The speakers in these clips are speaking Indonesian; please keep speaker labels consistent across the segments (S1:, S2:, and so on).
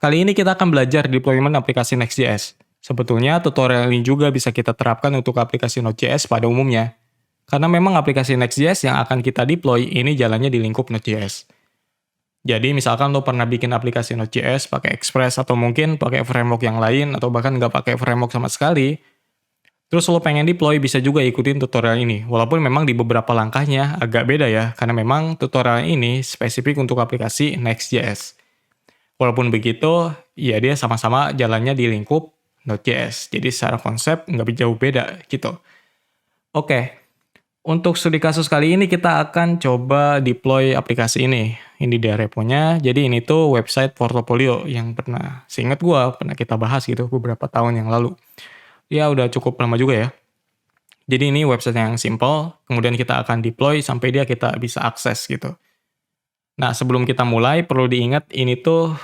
S1: Kali ini kita akan belajar deployment aplikasi Next.js. Sebetulnya tutorial ini juga bisa kita terapkan untuk aplikasi Node.js pada umumnya. Karena memang aplikasi Next.js yang akan kita deploy ini jalannya di lingkup Node.js. Jadi misalkan lo pernah bikin aplikasi Node.js pakai Express atau mungkin pakai framework yang lain atau bahkan nggak pakai framework sama sekali, terus lo pengen deploy bisa juga ikutin tutorial ini. Walaupun memang di beberapa langkahnya agak beda ya, karena memang tutorial ini spesifik untuk aplikasi Next.js. Walaupun begitu, ya dia sama-sama jalannya di lingkup Node.js. Jadi secara konsep nggak jauh beda gitu. Oke, untuk studi kasus kali ini kita akan coba deploy aplikasi ini. Ini dia reponya. Jadi ini tuh website portofolio yang seingat gua pernah kita bahas gitu beberapa tahun yang lalu. Ya udah cukup lama juga ya. Jadi ini website yang simple, kemudian kita akan deploy sampai kita bisa akses gitu. Nah, sebelum kita mulai, perlu diingat ini tuh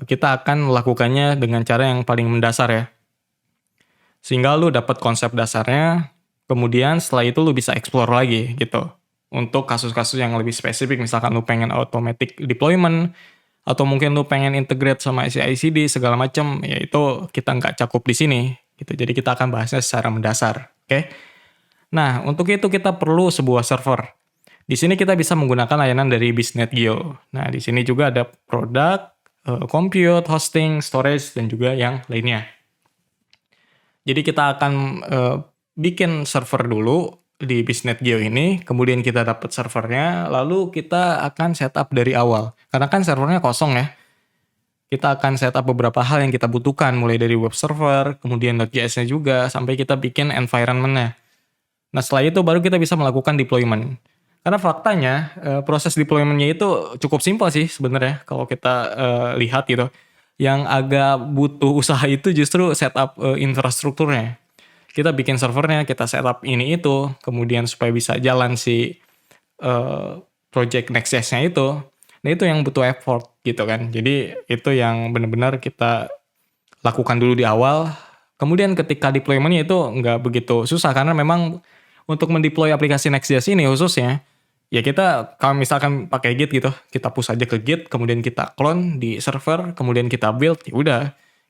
S1: kita akan melakukannya dengan cara yang paling mendasar ya. Sehingga lu dapat konsep dasarnya, kemudian setelah itu lu bisa explore lagi gitu. Untuk kasus-kasus yang lebih spesifik, misalkan lu pengen automatic deployment, atau mungkin lu pengen integrate sama CI/CD segala macam, ya itu kita nggak cakup di sini gitu. Jadi kita akan bahasnya secara mendasar, oke? Nah, untuk itu kita perlu sebuah server. Di sini kita bisa menggunakan layanan dari Bisnet.geo. Nah, di sini juga ada produk, compute, hosting, storage, dan juga yang lainnya. Jadi kita akan bikin server dulu di Bisnet.geo ini, kemudian kita dapat servernya, lalu kita akan setup dari awal. Karena kan servernya kosong ya. Kita akan setup beberapa hal yang kita butuhkan, mulai dari web server, kemudian Node.js-nya juga, sampai kita bikin environment-nya. Nah, setelah itu baru kita bisa melakukan deployment. Karena faktanya, proses deployment-nya itu cukup simpel sih sebenarnya kalau kita lihat gitu. Yang agak butuh usaha itu justru setup infrastrukturnya. Kita bikin servernya, kita setup ini itu, kemudian supaya bisa jalan si project Next.js-nya itu. Nah, itu yang butuh effort gitu kan. Jadi itu yang benar-benar kita lakukan dulu di awal. Kemudian ketika deployment-nya itu nggak begitu susah karena memang untuk mendeploy aplikasi Next.js ini khususnya, ya kita kalau misalkan pakai Git gitu, kita push aja ke Git, kemudian kita clone di server, kemudian kita build, ya udah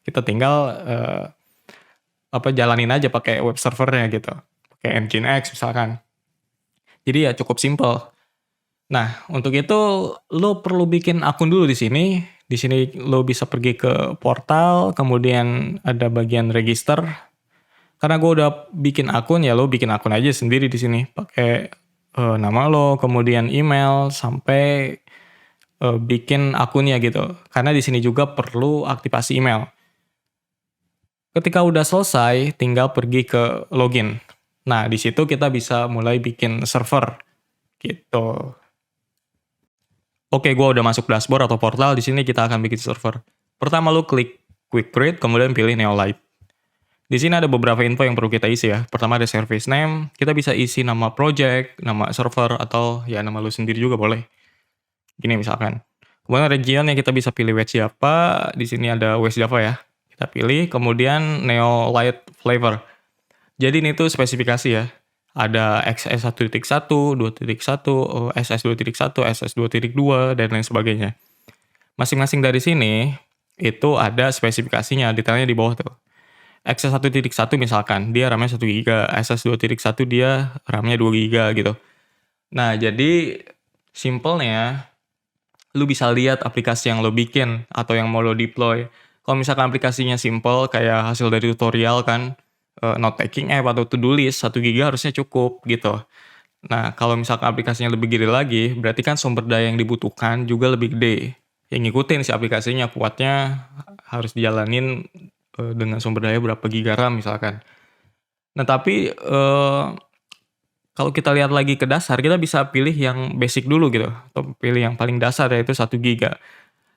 S1: kita tinggal jalanin aja pakai web servernya gitu, pakai Nginx misalkan. Jadi ya cukup simple. Nah, untuk itu lo perlu bikin akun dulu di sini. Di sini lo bisa pergi ke portal, kemudian ada bagian register. Karena gue udah bikin akun, ya lo bikin akun aja sendiri di sini. Pakai nama lo, kemudian email, sampai bikin akunnya gitu. Karena di sini juga perlu aktivasi email. Ketika udah selesai, tinggal pergi ke login. Nah, di situ kita bisa mulai bikin server gitu. Oke, gue udah masuk dashboard atau portal. Di sini kita akan bikin server. Pertama lo klik Quick Create, kemudian pilih Neolite. Di sini ada beberapa info yang perlu kita isi ya. Pertama ada service name, kita bisa isi nama project, nama server, atau ya nama lu sendiri juga boleh. Gini misalkan. Kemudian region yang kita bisa pilih West Java, di sini ada West Java ya. Kita pilih, kemudian Neolite flavor. Jadi ini tuh spesifikasi ya. Ada XS1.1, 2.1, SS2.1, SS2.2, dan lain sebagainya. Masing-masing dari sini, itu ada spesifikasinya, detailnya di bawah tuh. XS1.1 misalkan, dia RAM-nya 1 GB, SS2.1 dia RAM-nya 2 GB gitu. Nah, jadi simpelnya, lu bisa lihat aplikasi yang lo bikin atau yang mau lo deploy. Kalau misalkan aplikasinya simple, kayak hasil dari tutorial kan, note taking app atau to-do list, 1 GB harusnya cukup gitu. Nah, kalau misalkan aplikasinya lebih gede lagi, berarti kan sumber daya yang dibutuhkan juga lebih gede. Yang ngikutin si aplikasinya, kuatnya harus dijalanin dengan sumber daya berapa giga RAM misalkan. Nah, tapi kalau kita lihat lagi ke dasar, kita bisa pilih yang basic dulu gitu, atau pilih yang paling dasar yaitu 1 GB.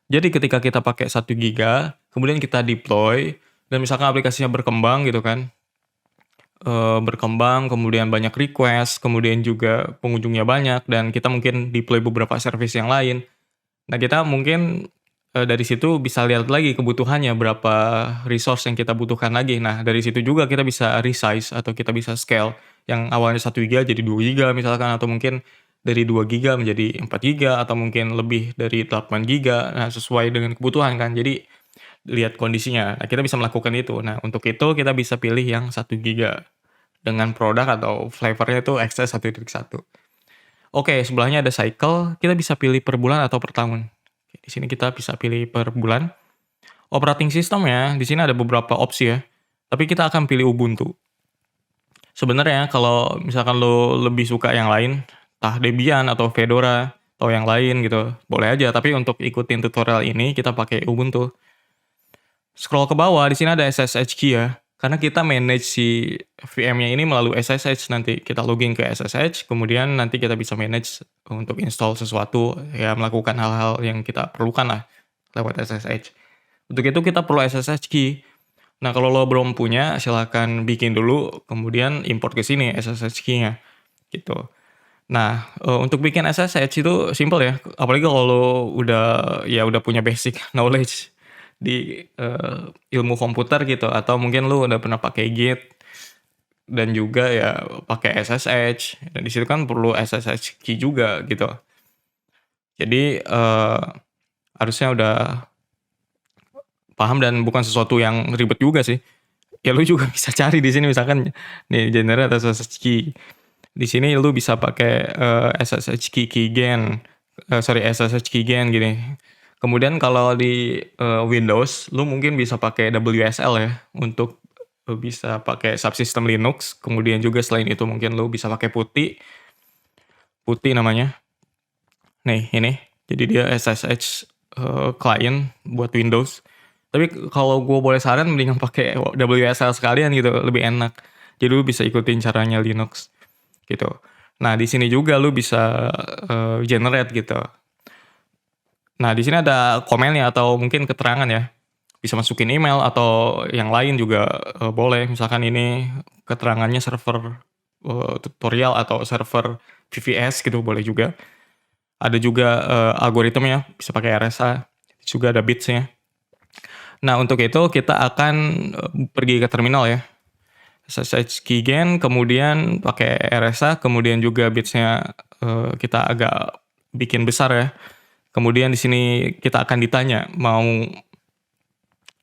S1: Jadi ketika kita pakai 1 GB, kemudian kita deploy, dan misalkan aplikasinya berkembang gitu kan, berkembang, kemudian banyak request, kemudian juga pengunjungnya banyak, dan kita mungkin deploy beberapa service yang lain. Nah, kita mungkin dari situ bisa lihat lagi kebutuhannya, berapa resource yang kita butuhkan lagi. Nah, dari situ juga kita bisa resize atau kita bisa scale. Yang awalnya 1 GB jadi 2 GB misalkan, atau mungkin dari 2 GB menjadi 4 GB, atau mungkin lebih dari 8 GB. Nah, sesuai dengan kebutuhan kan. Jadi lihat kondisinya. Nah, kita bisa melakukan itu. Nah, untuk itu kita bisa pilih yang 1 giga dengan produk atau flavornya itu XS 1.1. Oke, sebelahnya ada cycle, kita bisa pilih per bulan atau per tahun. Di sini kita bisa pilih per bulan. Operating system-nya, di sini ada beberapa opsi ya, tapi kita akan pilih Ubuntu. Sebenarnya kalau misalkan lo lebih suka yang lain, entah Debian atau Fedora atau yang lain gitu, boleh aja. Tapi untuk ikutin tutorial ini kita pakai Ubuntu. Scroll ke bawah, di sini ada SSH key ya. Karena kita manage si VM-nya ini melalui SSH, nanti kita login ke SSH, kemudian nanti kita bisa manage untuk install sesuatu, ya melakukan hal-hal yang kita perlukan lah lewat SSH. Untuk itu kita perlu SSH key. Nah, kalau lo belum punya, silahkan bikin dulu, kemudian import ke sini SSH key-nya, gitu. Nah, untuk bikin SSH itu simple ya, apalagi kalau lo udah punya basic knowledge di ilmu komputer gitu, atau mungkin lo udah pernah pakai Git dan juga ya pakai SSH, dan di situ kan perlu SSH key juga gitu. Jadi harusnya udah paham dan bukan sesuatu yang ribet juga sih. Ya lu juga bisa cari di sini misalkan nih generate SSH key. Di sini lu bisa pakai SSH key keygen. SSH keygen gini. Kemudian kalau di Windows lu mungkin bisa pakai WSL ya untuk bisa pakai subsystem Linux. Kemudian juga selain itu mungkin lu bisa pakai putih namanya. Nih ini. Jadi dia SSH client buat Windows. Tapi kalau gue boleh saran mendingan pakai WSL sekalian gitu, lebih enak. Jadi lu bisa ikutin caranya Linux gitu. Nah, di sini juga lu bisa generate gitu. Nah, di sini ada komennya atau mungkin keterangan ya. Bisa masukin email atau yang lain juga boleh. Misalkan ini keterangannya server tutorial atau server VVS gitu boleh juga. Ada juga algoritmnya, bisa pakai RSA. Juga ada bitsnya. Nah, untuk itu kita akan pergi ke terminal ya. SSH keygen, kemudian pakai RSA, kemudian juga bitsnya kita agak bikin besar ya. Kemudian di sini kita akan ditanya mau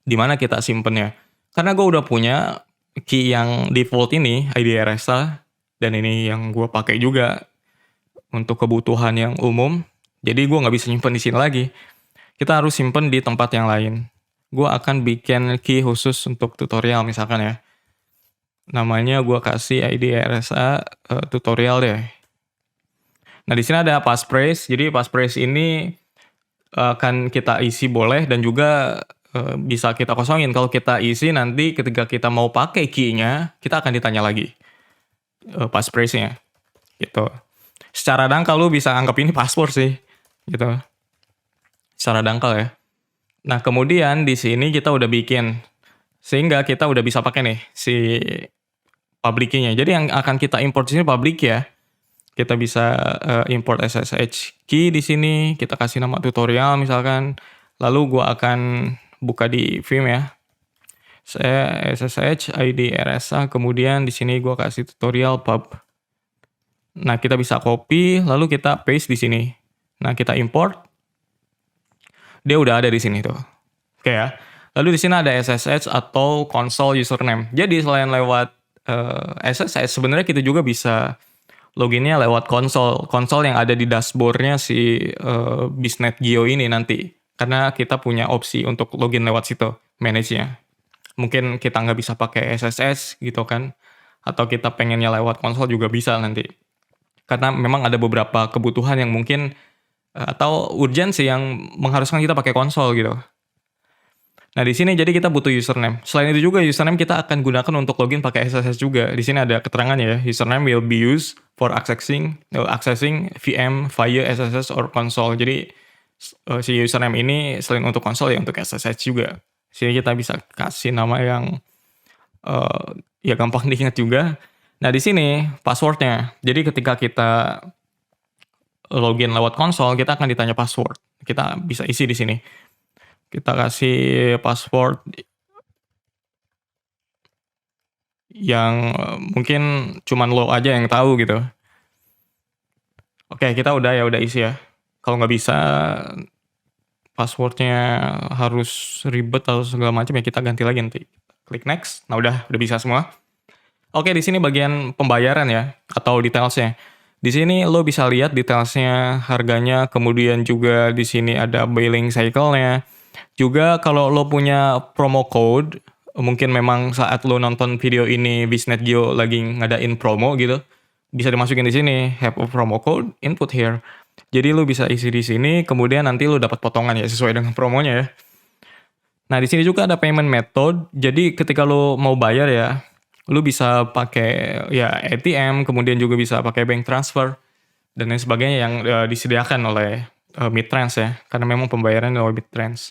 S1: di mana kita simpennya. Karena gue udah punya key yang default ini, ID RSA, dan ini yang gue pakai juga untuk kebutuhan yang umum. Jadi gue nggak bisa nyimpen di sini lagi. Kita harus simpen di tempat yang lain. Gue akan bikin key khusus untuk tutorial misalkan ya. Namanya gue kasih ID RSA tutorial deh. Nah, di sini ada passphrase. Jadi passphrase ini akan kita isi boleh dan juga bisa kita kosongin. Kalau kita isi nanti ketika kita mau pakai key-nya, kita akan ditanya lagi passphrase-nya. Gitu. Secara dangkal lu bisa anggap ini password sih. Gitu. Secara dangkal ya. Nah, kemudian di sini kita udah bikin sehingga kita udah bisa pakai nih si public key-nya. Jadi yang akan kita import di sini public ya. Kita bisa import SSH key di sini, kita kasih nama tutorial misalkan. Lalu gua akan buka di Vim ya. Saya SSH ID RSA, kemudian di sini gua kasih tutorial pub. Nah, kita bisa copy lalu kita paste di sini. Nah, kita import. Dia udah ada di sini tuh. Oke ya. Lalu di sini ada SSH atau console username. Jadi selain lewat SSH sebenarnya kita juga bisa loginnya lewat konsol yang ada di dashboardnya si Biznet Geo ini nanti. Karena kita punya opsi untuk login lewat situ, manage-nya. Mungkin kita nggak bisa pakai SSH gitu kan. Atau kita pengennya lewat konsol juga bisa nanti. Karena memang ada beberapa kebutuhan yang mungkin atau urgensi yang mengharuskan kita pakai konsol gitu. Nah, di sini jadi kita butuh username. Selain itu juga username kita akan gunakan untuk login pakai SSH juga. Di sini ada keterangannya ya. Username will be used for accessing VM via SSH or console. Jadi si username ini selain untuk konsol ya untuk SSH juga. Di sini kita bisa kasih nama yang ya gampang diingat juga. Nah, di sini passwordnya. Jadi ketika kita login lewat konsol, kita akan ditanya password. Kita bisa isi di sini. Kita kasih password yang mungkin cuman lo aja yang tahu gitu. Oke, kita udah isi ya. Kalau nggak bisa passwordnya harus ribet atau segala macam ya kita ganti lagi nanti. Klik next. Nah udah bisa semua. Oke, di sini bagian pembayaran ya atau detailsnya. Di sini lo bisa lihat detailsnya, harganya, kemudian juga di sini ada billing cycle-nya. Juga kalau lo punya promo code, mungkin memang saat lo nonton video ini Bisnetgeo lagi ngadain promo gitu, bisa dimasukin di sini, have a promo code, input here. Jadi lo bisa isi di sini, kemudian nanti lo dapat potongan ya sesuai dengan promonya ya. Nah, di sini juga ada payment method. Jadi ketika lo mau bayar ya, lo bisa pakai ya ATM, kemudian juga bisa pakai bank transfer dan lain sebagainya yang disediakan oleh Midtrans ya, karena memang pembayaran lewat Midtrans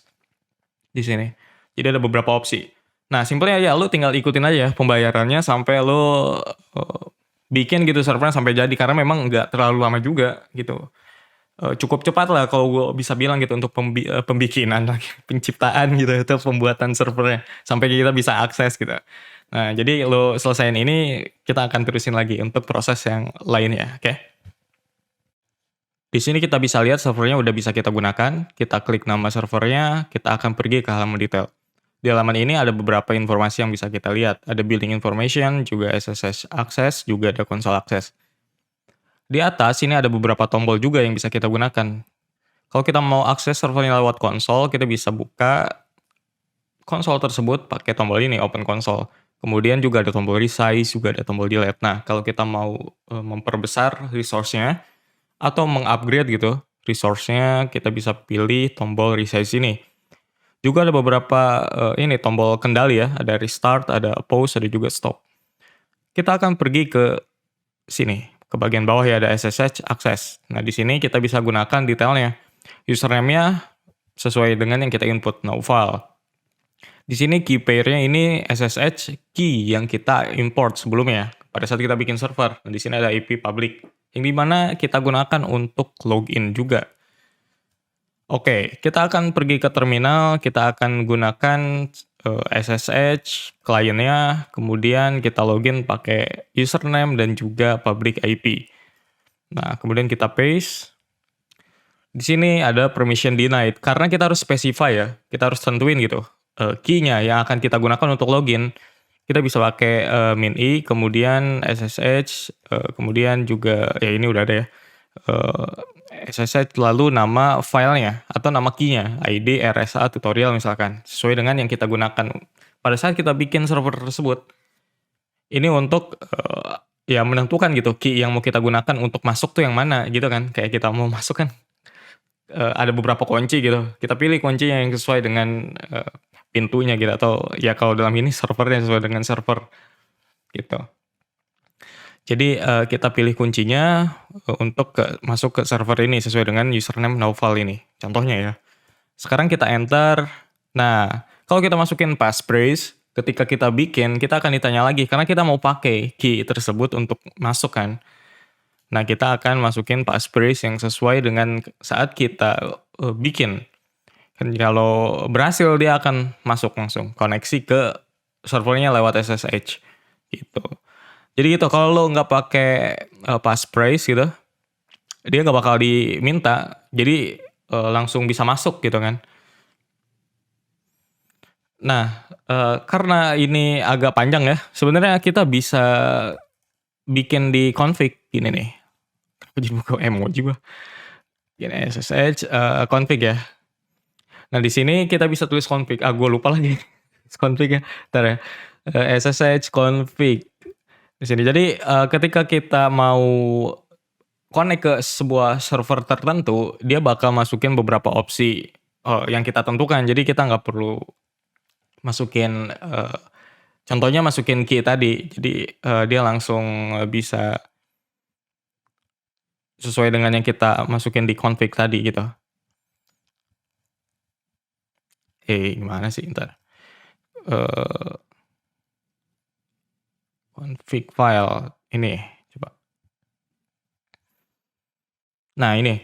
S1: di sini. Jadi ada beberapa opsi. Nah, simpelnya ya lo tinggal ikutin aja pembayarannya sampai lo bikin gitu servernya sampai jadi, karena memang nggak terlalu lama juga gitu. Cukup cepat lah kalau gue bisa bilang gitu untuk pembikinan lagi, penciptaan gitu itu pembuatan servernya sampai kita bisa akses gitu. Nah, jadi lo selesain ini, kita akan terusin lagi untuk proses yang lainnya, oke? Di sini kita bisa lihat servernya udah bisa kita gunakan. Kita klik nama servernya, kita akan pergi ke halaman detail. Di halaman ini ada beberapa informasi yang bisa kita lihat. Ada building information, juga SSH access, juga ada console access. Di atas ini ada beberapa tombol juga yang bisa kita gunakan. Kalau kita mau akses servernya lewat konsol, kita bisa buka konsol tersebut pakai tombol ini, open console. Kemudian juga ada tombol resize, juga ada tombol delete. Nah, kalau kita mau memperbesar resource-nya atau mengupgrade gitu resource-nya, kita bisa pilih tombol resize ini. Juga ada beberapa ini tombol kendali ya, ada restart, ada pause, ada juga stop. Kita akan pergi ke sini, ke bagian bawah ya ada SSH access. Nah, di sini kita bisa gunakan detailnya. Username-nya sesuai dengan yang kita input, no file. Di sini key pair-nya ini SSH key yang kita import sebelumnya pada saat kita bikin server. Nah, di sini ada IP public yang dimana kita gunakan untuk login juga. Oke, kita akan pergi ke terminal, kita akan gunakan SSH kliennya, kemudian kita login pakai username dan juga public IP. Nah, kemudian kita paste. Di sini ada permission denied, karena kita harus specify ya, kita harus tentuin gitu key-nya yang akan kita gunakan untuk login. Kita bisa pakai min-i, kemudian SSH, kemudian juga ya ini udah ada ya. SSH lalu nama filenya atau nama key-nya, ID, RSA, tutorial misalkan, sesuai dengan yang kita gunakan pada saat kita bikin server tersebut. Ini untuk ya menentukan gitu key yang mau kita gunakan untuk masuk tuh yang mana gitu kan. Kayak kita mau masuk kan ada beberapa kunci gitu. Kita pilih kuncinya yang sesuai dengan pintunya gitu, atau ya kalau dalam ini servernya sesuai dengan server gitu. Jadi kita pilih kuncinya untuk masuk ke server ini sesuai dengan username Naufal ini. Contohnya ya. Sekarang kita enter. Nah, kalau kita masukin passphrase, ketika kita bikin, kita akan ditanya lagi karena kita mau pakai key tersebut untuk masuk kan. Nah, kita akan masukin passphrase yang sesuai dengan saat kita bikin. Dan kalau berhasil, dia akan masuk langsung, koneksi ke servernya lewat SSH gitu. Jadi gitu, kalau lo nggak pakai passphrase gitu, dia nggak bakal diminta, jadi langsung bisa masuk gitu kan. Nah, karena ini agak panjang ya, sebenarnya kita bisa bikin di config gini nih. Aku jadi buka emoji gua. Gini SSH config ya. Nah, di sini kita bisa tulis config. Gue lupa lagi config ya. Ntar ya. SSH config di sini. Jadi ketika kita mau connect ke sebuah server tertentu, dia bakal masukin beberapa opsi yang kita tentukan. Jadi kita nggak perlu masukin contohnya masukin key tadi. Jadi dia langsung bisa sesuai dengan yang kita masukin di config tadi gitu. Gimana sih ntar? Config file ini coba. Nah ini,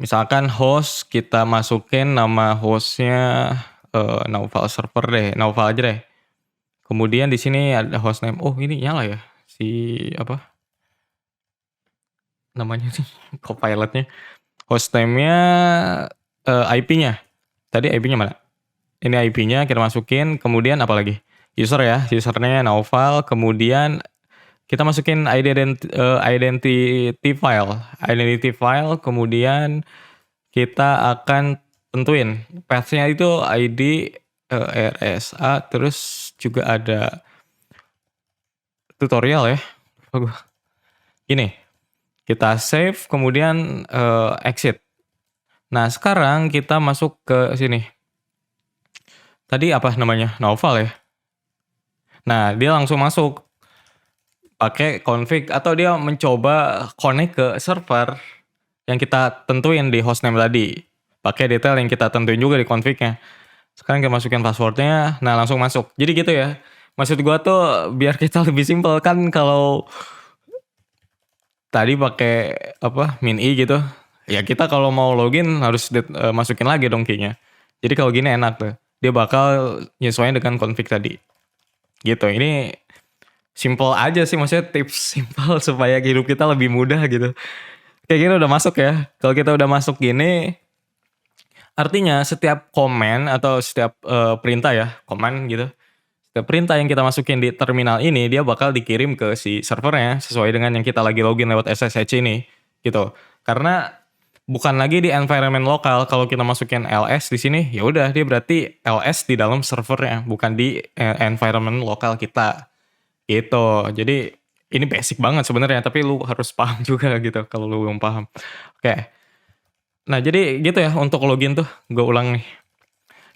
S1: misalkan host kita masukin nama hostnya Naufal server deh, Naufal aja deh. Kemudian di sini ada hostname. Oh ini nyala ya si apa? Namanya sih copilotnya. Hostname-nya IP-nya. Tadi IP-nya mana? Ini IP-nya kita masukin, kemudian apa lagi? User ya, usernya Naufal, kemudian kita masukin identity file, kemudian kita akan tentuin path-nya itu ID RSA, terus juga ada tutorial ya. Ini kita save, kemudian exit. Nah sekarang kita masuk ke sini. Tadi apa namanya? Naufal ya. Nah dia langsung masuk pakai config, atau dia mencoba connect ke server yang kita tentuin di hostname tadi. Pakai detail yang kita tentuin juga di config-nya. Sekarang kita masukin passwordnya, nah langsung masuk. Jadi gitu ya. Maksud gua tuh biar kita lebih simpel kan, kalau tadi pakai apa min i gitu. Ya kita kalau mau login harus masukin lagi dong key-nya. Jadi kalau gini enak tuh. Dia bakal nyesuaiin dengan config tadi. Gitu. Ini simple aja sih, maksudnya tips simple supaya hidup kita lebih mudah gitu. Kayak gini udah masuk ya. Kalau kita udah masuk gini, artinya setiap komen atau setiap perintah ya, komen gitu. Setiap perintah yang kita masukin di terminal ini, dia bakal dikirim ke si servernya sesuai dengan yang kita lagi login lewat SSH ini gitu. Karena bukan lagi di environment lokal. Kalau kita masukin ls di sini, ya udah dia berarti ls di dalam servernya, bukan di environment lokal kita. Gitu. Jadi ini basic banget sebenarnya, tapi lu harus paham juga gitu kalau lu belum paham. Oke. Nah, jadi gitu ya untuk login tuh. Gue ulang nih.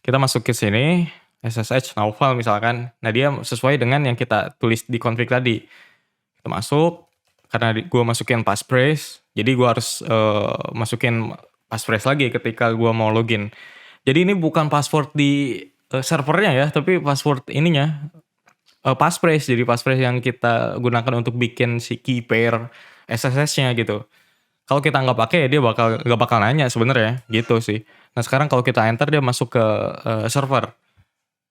S1: Kita masuk ke sini, SSH Naufal misalkan. Nah, dia sesuai dengan yang kita tulis di config tadi. Kita masuk, karena gue masukin passphrase, jadi gue harus masukin passphrase lagi ketika gue mau login. Jadi ini bukan password di servernya ya, tapi password ininya, passphrase. Jadi passphrase yang kita gunakan untuk bikin si key pair SSH-nya gitu. Kalau kita nggak pakai, dia nggak bakal nanya sebenarnya gitu sih. Nah sekarang kalau kita enter, dia masuk ke server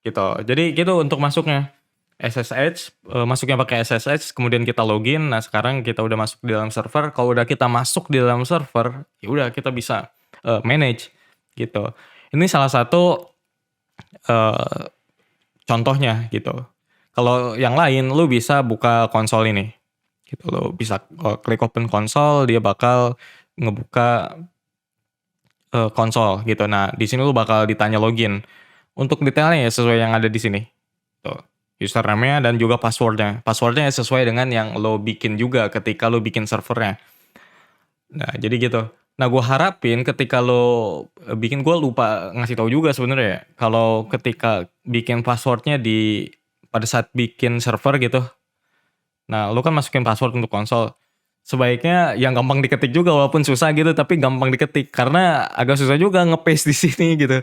S1: gitu. Jadi gitu untuk masuknya SSH, masuknya pakai SSH, kemudian kita login. Nah sekarang kita udah masuk di dalam server. Kalau udah kita masuk di dalam server, ya udah kita bisa manage gitu. Ini salah satu contohnya gitu. Kalau yang lain, lu bisa buka konsol ini. Gitu, lo bisa klik open console, dia bakal ngebuka konsol gitu. Nah, di sini lu bakal ditanya login. Untuk detailnya ya sesuai yang ada di sini. Tuh, username-nya dan juga password-nya. Password-nya sesuai dengan yang lo bikin juga ketika lo bikin servernya. Nah, jadi gitu. Nah, gue harapin ketika lo bikin, gue lupa ngasih tahu juga sebenarnya ya. Kalau ketika bikin password-nya pada saat bikin server gitu. Nah, lu kan masukin password untuk konsol. Sebaiknya yang gampang diketik juga, walaupun susah gitu, tapi gampang diketik. Karena agak susah juga nge-paste di sini gitu.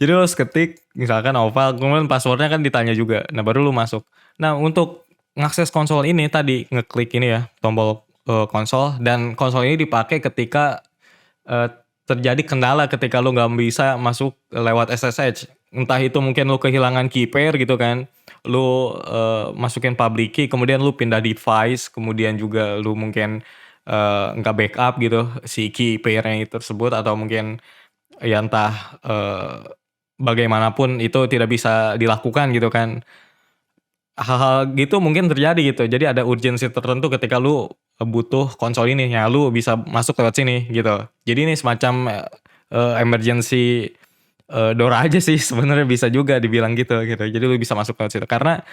S1: Jadi lu harus ketik, misalkan Naufal, kemudian passwordnya kan ditanya juga. Nah, baru lu masuk. Nah, untuk ngakses konsol ini tadi, ngeklik ini ya, tombol konsol. Dan konsol ini dipakai ketika terjadi kendala ketika lu nggak bisa masuk lewat SSH. Entah itu mungkin lu kehilangan key pair gitu kan. Lu masukin public key, kemudian lu pindah device, kemudian juga lu mungkin nggak backup gitu si key pair-nya tersebut, atau mungkin ya entah bagaimanapun itu tidak bisa dilakukan gitu kan. Hal-hal gitu mungkin terjadi gitu. Jadi ada urgensi tertentu ketika lu butuh konsol ini, ya lu bisa masuk lewat sini gitu. Jadi ini semacam emergency door aja sih sebenarnya, bisa juga dibilang gitu. Jadi lu bisa masuk lewat situ. Karena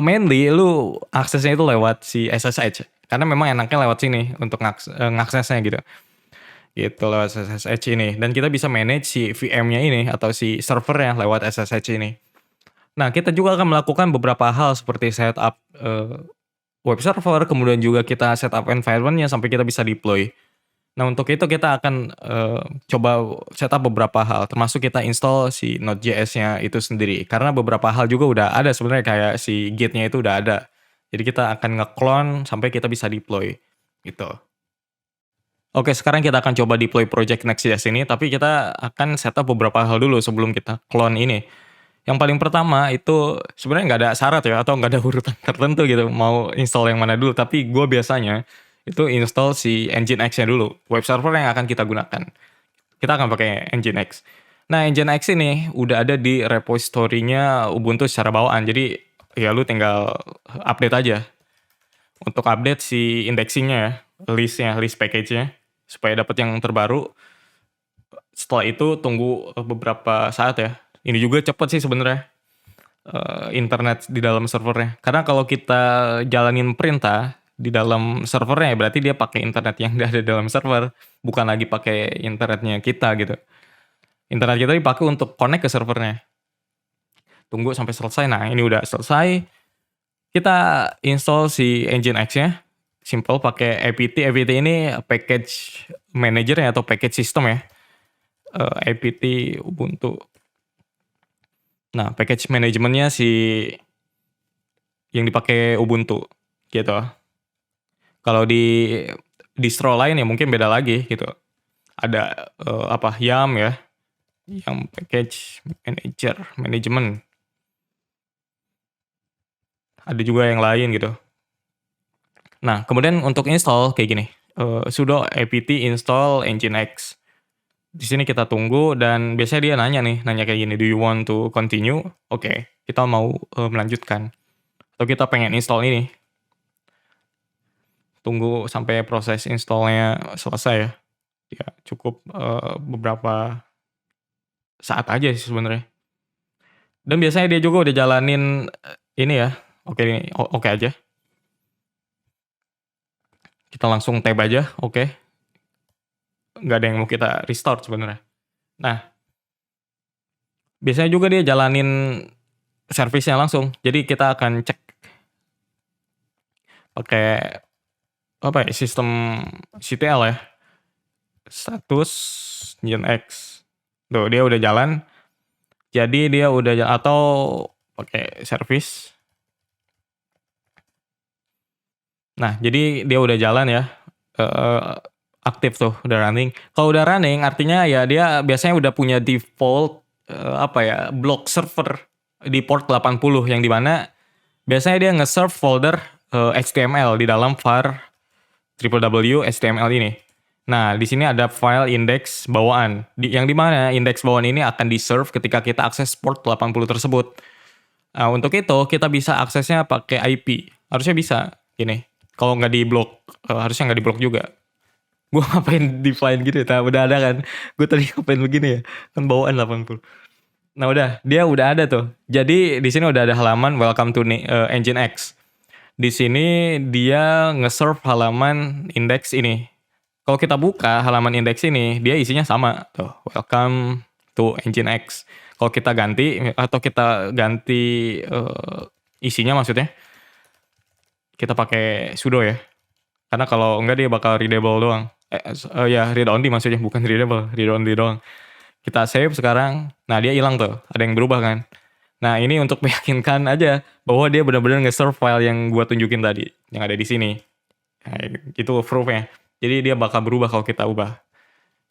S1: mainly lu aksesnya itu lewat si SSH. Karena memang enaknya lewat sini untuk ngaksesnya gitu. Gitu lewat SSH ini. Dan kita bisa manage si VM-nya ini atau si servernya lewat SSH ini. Nah, kita juga akan melakukan beberapa hal seperti setup web server, kemudian juga kita setup environment-nya sampai kita bisa deploy. Nah, untuk itu kita akan coba setup beberapa hal, termasuk kita install si Node.js-nya itu sendiri. Karena beberapa hal juga udah ada sebenarnya, kayak si Git-nya itu udah ada. Jadi kita akan nge-clone sampai kita bisa deploy gitu. Oke, sekarang kita akan coba deploy project Next.js ini, tapi kita akan setup beberapa hal dulu sebelum kita clone ini. Yang paling pertama itu sebenarnya nggak ada syarat ya, atau nggak ada urutan tertentu gitu mau install yang mana dulu. Tapi gue biasanya itu install si Nginx-nya dulu, web server yang akan kita gunakan. Kita akan pakai Nginx. Nah, Nginx ini udah ada di repository-nya Ubuntu secara bawaan. Jadi ya lu tinggal update aja. Untuk update si indexing-nya ya, list package-nya supaya dapat yang terbaru. Setelah itu tunggu beberapa saat ya. Ini juga cepet sih sebenarnya internet di dalam servernya. Karena kalau kita jalanin perintah di dalam servernya berarti dia pakai internet yang ada di dalam server, bukan lagi pakai internetnya kita gitu. Internet kita dipakai untuk connect ke servernya. Tunggu sampai selesai. Nah, ini udah selesai. Kita install si Nginx-nya. Simple pakai apt. Apt ini package manager ya atau package system ya. Apt Ubuntu. Nah, package manajemennya si yang dipakai Ubuntu gitu. Kalau di distro lain ya mungkin beda lagi gitu. Ada YAM ya. YAM package manager, manajemen. Ada juga yang lain gitu. Nah, kemudian untuk install kayak gini. Sudo apt install nginx. Di sini kita tunggu dan biasanya dia nanya kayak gini, do you want to continue? Oke, kita mau melanjutkan. Atau kita pengen install ini. Tunggu sampai proses installnya selesai ya. Ya cukup beberapa saat aja sih sebenarnya. Dan biasanya dia juga udah jalanin ini ya. Oke aja. Kita langsung tab aja, oke. Nggak ada yang mau kita restart sebenarnya. Nah, biasanya juga dia jalanin servisnya langsung. Jadi kita akan cek pakai sistem ctl ya. Status Nginx. Tuh, dia udah jalan. Jadi dia udah jalan atau pakai service. Nah, jadi dia udah jalan ya. Aktif tuh, udah running. Kalau udah running artinya ya dia biasanya udah punya default block server di port 80 yang dimana biasanya dia nge-serve folder HTML di dalam var www.html ini. Nah, di sini ada file index bawaan. Yang dimana index bawaan ini akan di-serve ketika kita akses port 80 tersebut. Nah, untuk itu kita bisa aksesnya pakai IP. Harusnya bisa, gini. Kalau nggak di-block, harusnya nggak di-block juga. Gue ngapain define gitu ya, udah ada kan. Gue tadi ngapain begini ya, kan bawaan 80. Nah dia udah ada tuh. Jadi di sini udah ada halaman welcome to Nginx. Di sini dia nge-serve halaman index ini. Kalau kita buka halaman index ini, dia isinya sama tuh, welcome to Nginx. Kalau kita ganti isinya maksudnya, kita pakai sudo ya. Karena kalau enggak dia bakal readable doang. Read only maksudnya, bukan readable, read only doang. Kita save sekarang. Nah, dia hilang tuh. Ada yang berubah kan. Nah, ini untuk meyakinkan aja bahwa dia benar-benar nge-serve file yang gua tunjukin tadi, yang ada di sini. Nah, itu proof-nya. Jadi dia bakal berubah kalau kita ubah.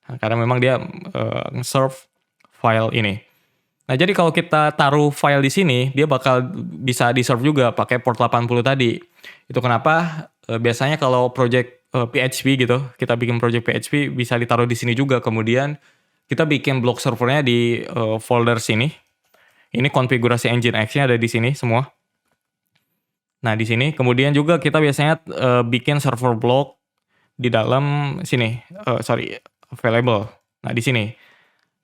S1: Nah, karena memang dia nge-serve file ini. Nah, jadi kalau kita taruh file di sini, dia bakal bisa di-serve juga pakai port 80 tadi. Itu kenapa biasanya kalau project PHP gitu, kita bikin project PHP bisa ditaruh di sini juga. Kemudian kita bikin blok servernya di folder sini. Ini konfigurasi Nginx-nya ada di sini semua. Nah, di sini kemudian juga kita biasanya bikin server block di dalam sini. Available. Nah, di sini.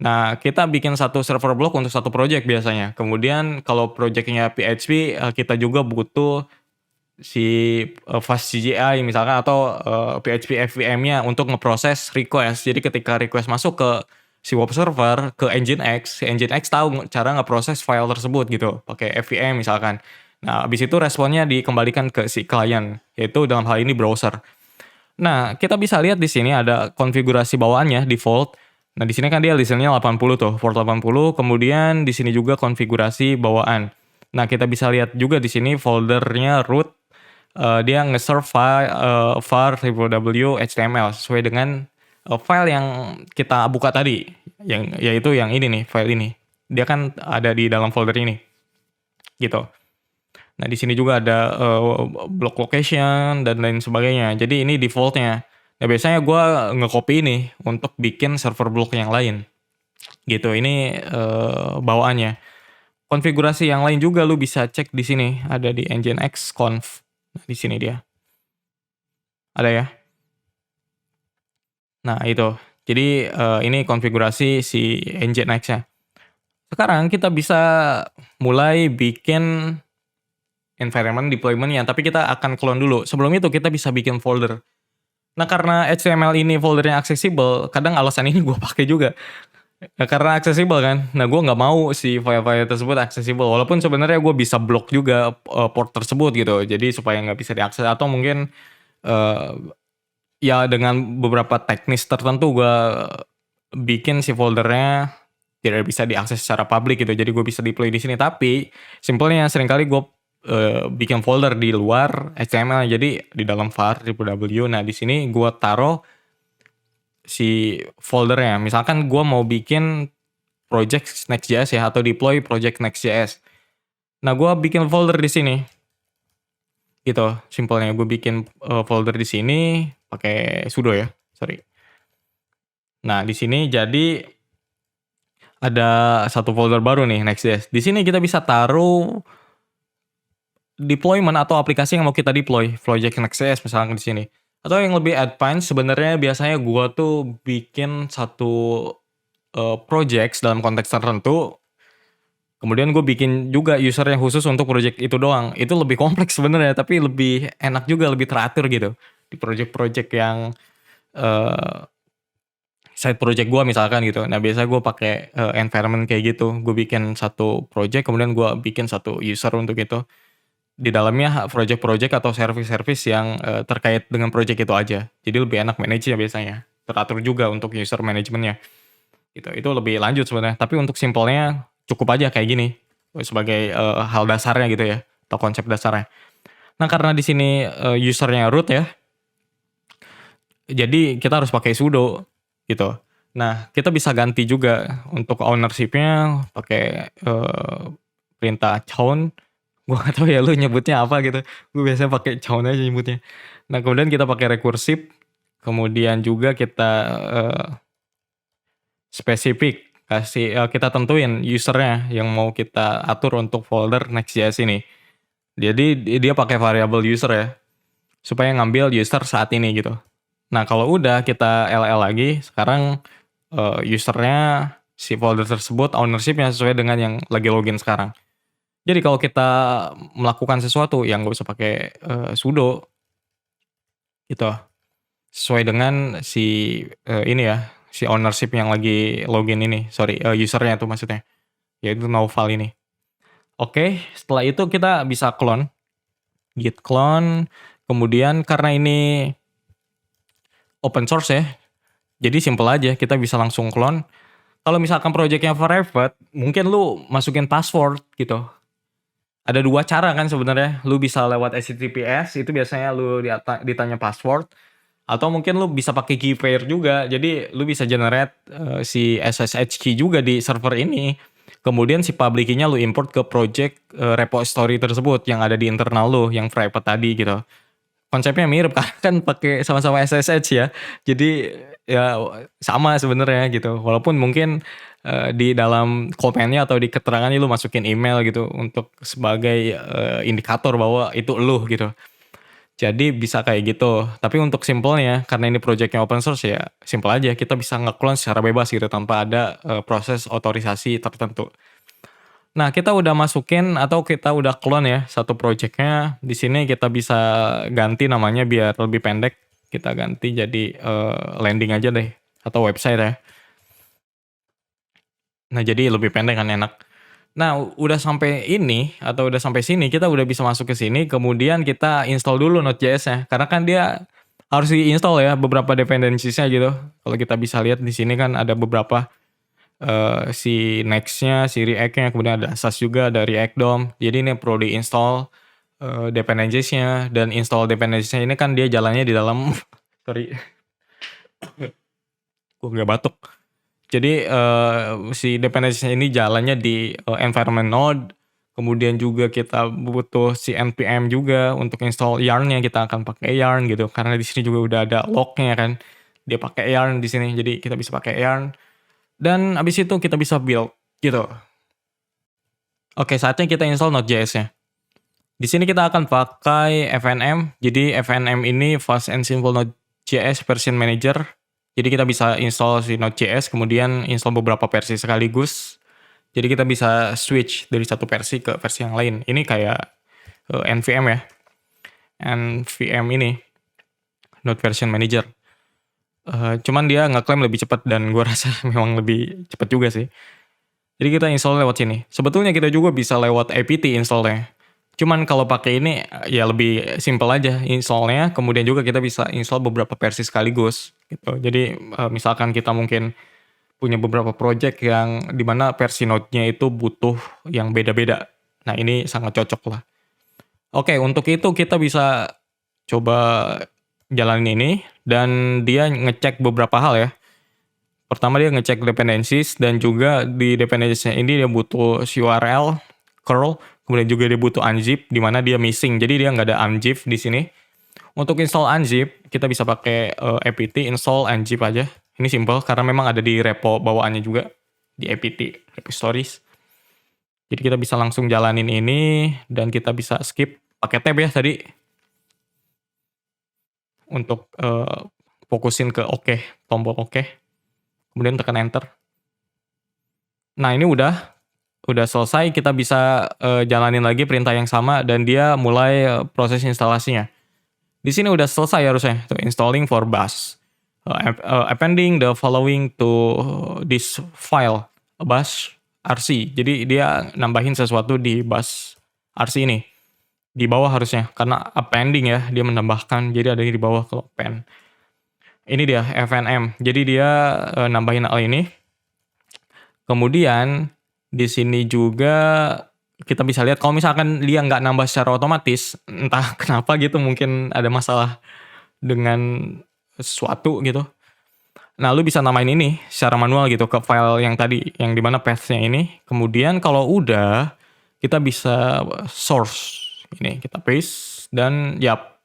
S1: Nah, kita bikin satu server block untuk satu project biasanya. Kemudian kalau projectnya PHP, kita juga butuh si FastCGI misalkan atau PHP FVM-nya untuk ngeproses request. Jadi ketika request masuk ke si web server, ke Nginx, si Nginx tahu cara ngeproses file tersebut gitu, pakai FVM misalkan. Nah, habis itu responnya dikembalikan ke si klien, yaitu dalam hal ini browser. Nah, kita bisa lihat di sini ada konfigurasi bawaannya default. Nah, di sini kan dia listennya 80 tuh, port 80, kemudian di sini juga konfigurasi bawaan. Nah, kita bisa lihat juga di sini foldernya root, dia nge-serve var www.html sesuai dengan file yang kita buka tadi, yaitu yang ini nih, file ini. Dia kan ada di dalam folder ini. Gitu. Nah, di sini juga ada block location dan lain sebagainya. Jadi ini defaultnya. Nah, biasanya gue nge-copy ini untuk bikin server block yang lain. Gitu, ini bawaannya. Konfigurasi yang lain juga lu bisa cek di sini, ada di Nginx conf. Nah, di sini dia. Ada ya. Nah, itu. Jadi ini konfigurasi si Nginx-nya. Sekarang kita bisa mulai bikin environment deployment-nya, tapi kita akan clone dulu. Sebelum itu kita bisa bikin folder. Nah, karena HTML ini foldernya aksesibel, kadang alasan ini gue pakai juga. Ya, karena aksesibel kan. Nah, gue nggak mau si file-file tersebut aksesibel. Walaupun sebenarnya gue bisa blok juga port tersebut gitu. Jadi supaya nggak bisa diakses atau mungkin eh, ya dengan beberapa teknis tertentu gue bikin si foldernya tidak bisa diakses secara publik gitu. Jadi gue bisa deploy di sini. Tapi simpelnya seringkali gue bikin folder di luar HTML. Jadi di dalam var www. Nah, di sini gue taruh si foldernya. Misalkan gue mau bikin project Next.js ya, atau deploy project Next.js. Nah, gue bikin folder di sini. Gitu, simpelnya gue bikin folder di sini pakai sudo ya, sorry. Nah, di sini jadi ada satu folder baru nih Next.js. Di sini kita bisa taruh deployment atau aplikasi yang mau kita deploy, project Next.js misalkan di sini. Atau yang lebih advance sebenarnya biasanya gue tuh bikin satu project dalam konteks tertentu. Kemudian gue bikin juga user yang khusus untuk project itu doang. Itu lebih kompleks sebenarnya, tapi lebih enak juga, lebih teratur gitu. Di project-project yang side project gue misalkan gitu. Nah, biasanya gue pakai environment kayak gitu. Gue bikin satu project, kemudian gue bikin satu user untuk itu. Di dalamnya project-project atau service-service yang terkait dengan project itu aja. Jadi lebih enak manage-nya biasanya. Teratur juga untuk user manajemennya. Gitu. Itu lebih lanjut sebenarnya. Tapi untuk simpelnya cukup aja kayak gini sebagai hal dasarnya gitu ya, atau konsep dasarnya. Nah, karena di sini usernya root ya, jadi kita harus pakai sudo gitu. Nah, kita bisa ganti juga untuk ownership-nya pakai perintah chown. Gue gak tahu ya lu nyebutnya apa gitu. Gue biasanya pakai chown aja nyebutnya. Nah, kemudian kita pakai recursive, kemudian juga kita spesifik kasih kita tentuin usernya yang mau kita atur untuk folder Next.js ini. Jadi dia pakai variable user ya, supaya ngambil user saat ini gitu. Nah, kalau udah kita LL lagi, sekarang usernya si folder tersebut ownership-nya sesuai dengan yang lagi login sekarang. Jadi kalau kita melakukan sesuatu yang nggak usah pakai sudo gitu, sesuai dengan si ini ya, si ownership yang lagi login ini, sorry usernya tuh maksudnya, yaitu Naufal ini. Oke, setelah itu kita bisa clone, git clone, kemudian karena ini open source ya, jadi simple aja, kita bisa langsung clone. Kalau misalkan projectnya private, mungkin lu masukin password gitu. Ada dua cara kan sebenarnya, lu bisa lewat HTTPS, itu biasanya lu ditanya password, atau mungkin lu bisa pakai key pair juga, jadi lu bisa generate si SSH key juga di server ini. Kemudian si public key-nya lu import ke project repository tersebut yang ada di internal lu, yang private tadi gitu. Konsepnya mirip kan pakai sama-sama SSH ya. Jadi ya sama sebenarnya gitu. Walaupun mungkin di dalam komennya atau di keterangannya lu masukin email gitu untuk sebagai indikator bahwa itu lu gitu. Jadi bisa kayak gitu. Tapi untuk simpelnya karena ini projectnya open source ya simple aja, kita bisa nge-clone secara bebas gitu tanpa ada proses otorisasi tertentu. Nah, kita udah masukin atau kita udah clone ya satu projectnya. Di sini kita bisa ganti namanya biar lebih pendek. Kita ganti jadi landing aja deh atau website ya. Nah, jadi lebih pendek kan enak. Nah, udah sampai ini atau udah sampai sini kita udah bisa masuk ke sini. Kemudian kita install dulu Node.js-nya karena kan dia harus diinstal ya beberapa dependencies-nya gitu. Kalau kita bisa lihat di sini kan ada beberapa si Next-nya, si React-nya, kemudian ada Asas juga, ada React DOM. Jadi ini perlu di-install dependencies-nya, dan install dependencies-nya ini kan dia jalannya di dalam sorry, gue nggak batuk. Jadi si dependencies-nya ini jalannya di environment node, kemudian juga kita butuh si npm juga untuk install yarn-nya, kita akan pakai yarn gitu, karena di sini juga udah ada log-nya kan, dia pakai yarn di sini, jadi kita bisa pakai yarn. Dan abis itu kita bisa build gitu. Oke, saatnya kita install Node.js-nya. Di sini kita akan pakai FNM. Jadi FNM ini Fast and Simple Node.js Version Manager. Jadi kita bisa install si Node.js, kemudian install beberapa versi sekaligus. Jadi kita bisa switch dari satu versi ke versi yang lain. Ini kayak NVM ya. NVM ini, Node Version Manager. Cuman dia ngeklaim lebih cepat dan gue rasa memang lebih cepat juga sih. Jadi kita install lewat sini. Sebetulnya kita juga bisa lewat apt installnya. Cuman kalau pakai ini ya lebih simple aja installnya. Kemudian juga kita bisa install beberapa versi sekaligus gitu. Jadi misalkan kita mungkin punya beberapa project yang dimana versi Node-nya itu butuh yang beda-beda. Nah ini sangat cocok lah. Oke, untuk itu kita bisa coba jalanin ini dan dia ngecek beberapa hal ya. Pertama dia ngecek dependencies dan juga di dependencies ini dia butuh URL, curl, kemudian juga dia butuh unzip di mana dia missing. Jadi dia nggak ada unzip di sini. Untuk install unzip kita bisa pakai apt install unzip aja. Ini simple karena memang ada di repo bawaannya juga di apt repo stories. Jadi kita bisa langsung jalanin ini dan kita bisa skip pakai tab ya tadi untuk fokusin ke oke, tombol oke. Kemudian tekan enter. Nah ini udah selesai, kita bisa jalanin lagi perintah yang sama dan dia mulai proses instalasinya. Di sini udah selesai harusnya, tuh, installing for bash. Appending the following to this file, bash rc. Jadi dia nambahin sesuatu di bash rc ini. Di bawah harusnya, karena appending ya, dia menambahkan, jadi ada di bawah kalau append. Ini dia FNM, jadi dia nambahin hal ini. Kemudian di sini juga kita bisa lihat kalau misalkan dia nggak nambah secara otomatis, entah kenapa gitu, mungkin ada masalah dengan sesuatu gitu. Nah, lu bisa namain ini secara manual gitu ke file yang tadi, yang dimana path-nya ini. Kemudian kalau udah, kita bisa source. Ini kita paste dan yap.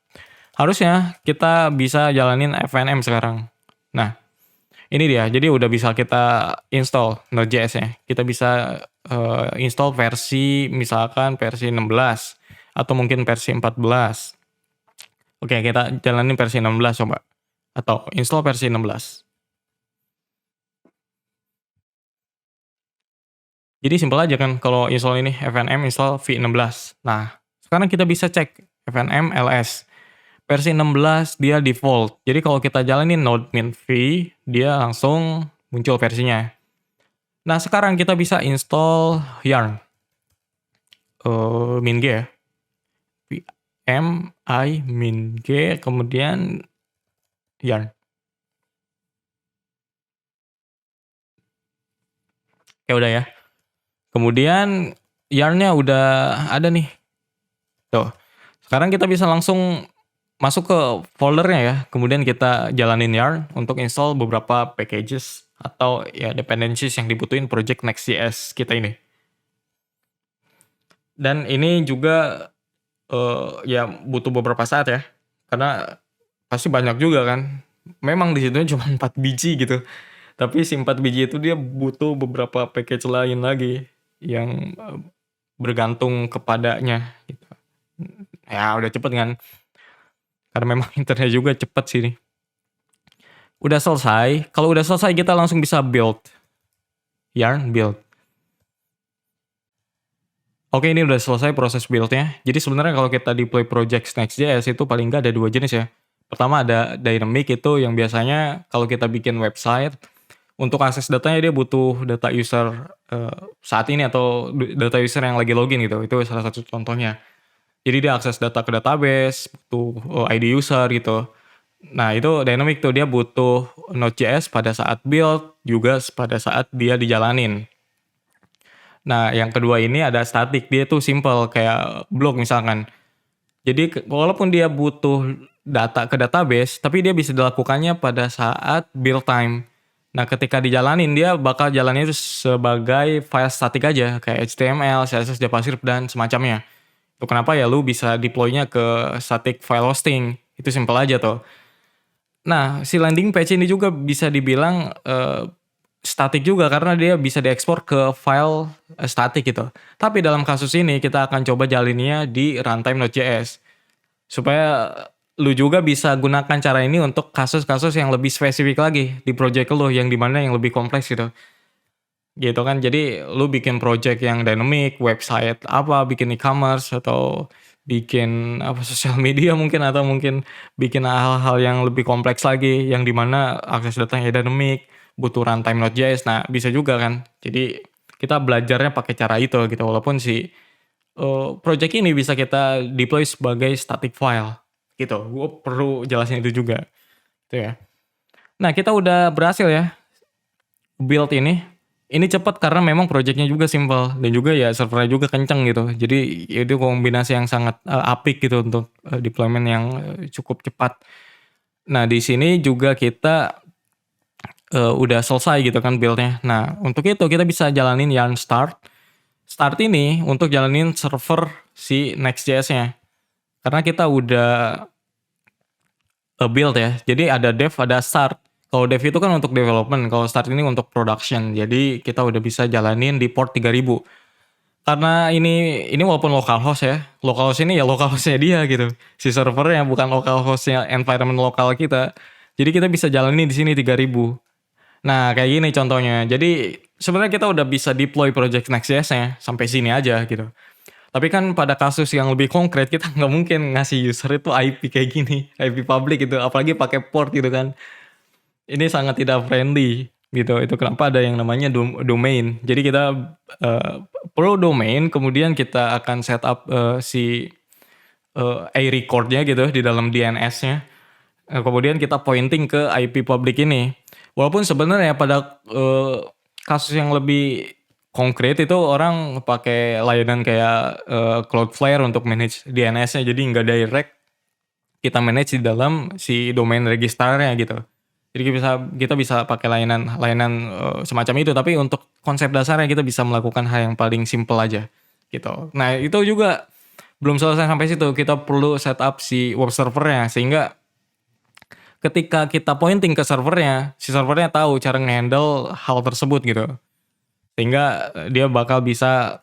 S1: Harusnya kita bisa jalanin FNM sekarang. Nah, ini dia. Jadi udah bisa kita install Node.js-nya. Kita bisa install versi misalkan versi 16 atau mungkin versi 14. Oke, kita jalanin versi 16 coba. Atau install versi 16. Jadi simpel aja kan kalau install ini FNM install v16. Nah, sekarang kita bisa cek FNM ls. Versi 16 dia default. Jadi kalau kita jalanin node min v, dia langsung muncul versinya. Nah, sekarang kita bisa install yarn. Min g ya. M I min g kemudian yarn. Ya udah ya. Kemudian yarn-nya udah ada nih. Tuh. Sekarang kita bisa langsung masuk ke foldernya ya, kemudian kita jalanin yarn untuk install beberapa packages atau ya dependencies yang dibutuhin project Next.js kita ini. Dan ini juga ya butuh beberapa saat ya, karena pasti banyak juga kan. Memang di situ cuma 4 biji gitu, tapi si 4 biji itu dia butuh beberapa package lain lagi yang bergantung kepadanya gitu. Ya udah cepet kan. Karena memang internet juga cepet sih nih. Udah selesai. Kalau udah selesai kita langsung bisa build. Yarn build. Oke, ini udah selesai proses buildnya. Jadi sebenarnya kalau kita deploy project Next.js itu paling nggak ada 2 jenis ya. Pertama ada dynamic itu yang biasanya kalau kita bikin website, untuk akses datanya dia butuh data user saat ini atau data user yang lagi login gitu. Itu salah satu contohnya. Jadi dia akses data ke database, butuh ID user gitu. Nah itu dynamic tuh, dia butuh Node.js pada saat build, juga pada saat dia dijalanin. Nah yang kedua ini ada static, dia tuh simple kayak blog misalkan. Jadi walaupun dia butuh data ke database, tapi dia bisa dilakukannya pada saat build time. Nah ketika dijalanin dia bakal jalannya itu sebagai file static aja, kayak HTML, CSS, JavaScript, dan semacamnya. Itu kenapa ya lu bisa deploy-nya ke static file hosting. Itu simple aja tuh. Nah, si landing page ini juga bisa dibilang statik juga karena dia bisa diekspor ke file statik gitu. Tapi dalam kasus ini kita akan coba jalinnya di runtime Node.js supaya lu juga bisa gunakan cara ini untuk kasus-kasus yang lebih spesifik lagi di project lu yang dimana yang lebih kompleks gitu. Gitu kan. Jadi lu bikin project yang dynamic, website apa, bikin e-commerce atau bikin apa sosial media mungkin atau mungkin bikin hal-hal yang lebih kompleks lagi yang dimana akses datanya dynamic, butuh runtime Node.js. Nah, bisa juga kan. Jadi kita belajarnya pakai cara itu gitu walaupun si project ini bisa kita deploy sebagai static file gitu. Gue perlu jelasin itu juga. Gitu ya. Nah, kita udah berhasil ya build ini. Ini cepat karena memang projectnya juga simple dan juga ya servernya juga kenceng gitu. Jadi itu kombinasi yang sangat apik gitu untuk deployment yang cukup cepat. Nah, di sini juga kita udah selesai gitu kan build-nya. Nah, untuk itu kita bisa jalanin yarn start. Start ini untuk jalanin server si Next.js-nya. Karena kita udah build ya. Jadi ada dev, ada start. Kalau dev itu kan untuk development, kalau start ini untuk production. Jadi kita udah bisa jalanin di port 3000. Karena ini walaupun localhost ya. Localhost ini ya localhost-nya dia gitu. Si servernya bukan localhost-nya environment lokal kita. Jadi kita bisa jalanin di sini 3000. Nah, kayak gini contohnya. Jadi sebenarnya kita udah bisa deploy project Next.js-nya sampai sini aja gitu. Tapi kan pada kasus yang lebih konkret kita nggak mungkin ngasih user itu IP kayak gini, IP public gitu, apalagi pakai port gitu kan. Ini sangat tidak friendly gitu. Itu kenapa ada yang namanya domain. Jadi kita perlu domain, kemudian kita akan setup si a record-nya gitu di dalam DNS-nya. Kemudian kita pointing ke IP public ini. Walaupun sebenarnya pada kasus yang lebih konkret itu orang pakai layanan kayak Cloudflare untuk manage DNS-nya, jadi nggak direct kita manage di dalam si domain registernya gitu. Jadi kita bisa pakai layanan semacam itu, tapi untuk konsep dasarnya kita bisa melakukan hal yang paling simple aja gitu. Nah, itu juga belum selesai sampai situ. Kita perlu setup si web servernya sehingga ketika kita pointing ke servernya, si servernya tahu cara nge-handle hal tersebut gitu. Sehingga dia bakal bisa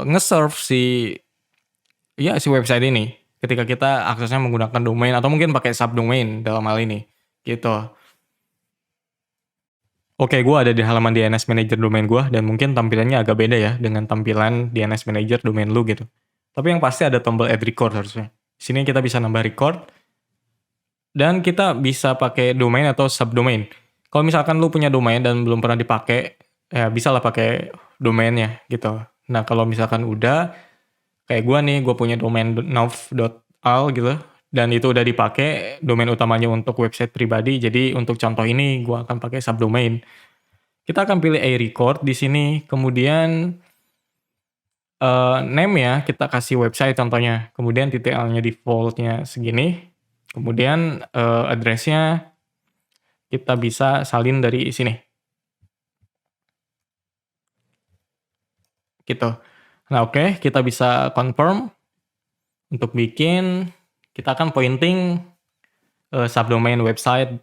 S1: nge-serve si website ini ketika kita aksesnya menggunakan domain atau mungkin pakai subdomain dalam hal ini gitu. Oke, gue ada di halaman DNS Manager domain gue dan mungkin tampilannya agak beda ya dengan tampilan DNS Manager domain lu gitu. Tapi yang pasti ada tombol add record harusnya. Di sini kita bisa nambah record dan kita bisa pakai domain atau subdomain. Kalau misalkan lu punya domain dan belum pernah dipakai, ya bisa lah pakai domainnya gitu. Nah, kalau misalkan udah kayak gue punya domain nav.al gitu dan itu udah dipakai domain utamanya untuk website pribadi. Jadi untuk contoh ini gue akan pakai subdomain. Kita akan pilih a record di sini, kemudian name ya kita kasih website contohnya. Kemudian titik L-nya defaultnya segini. Kemudian address-nya kita bisa salin dari sini. Gitu. Nah, oke, kita bisa confirm. Untuk bikin, kita akan pointing subdomain website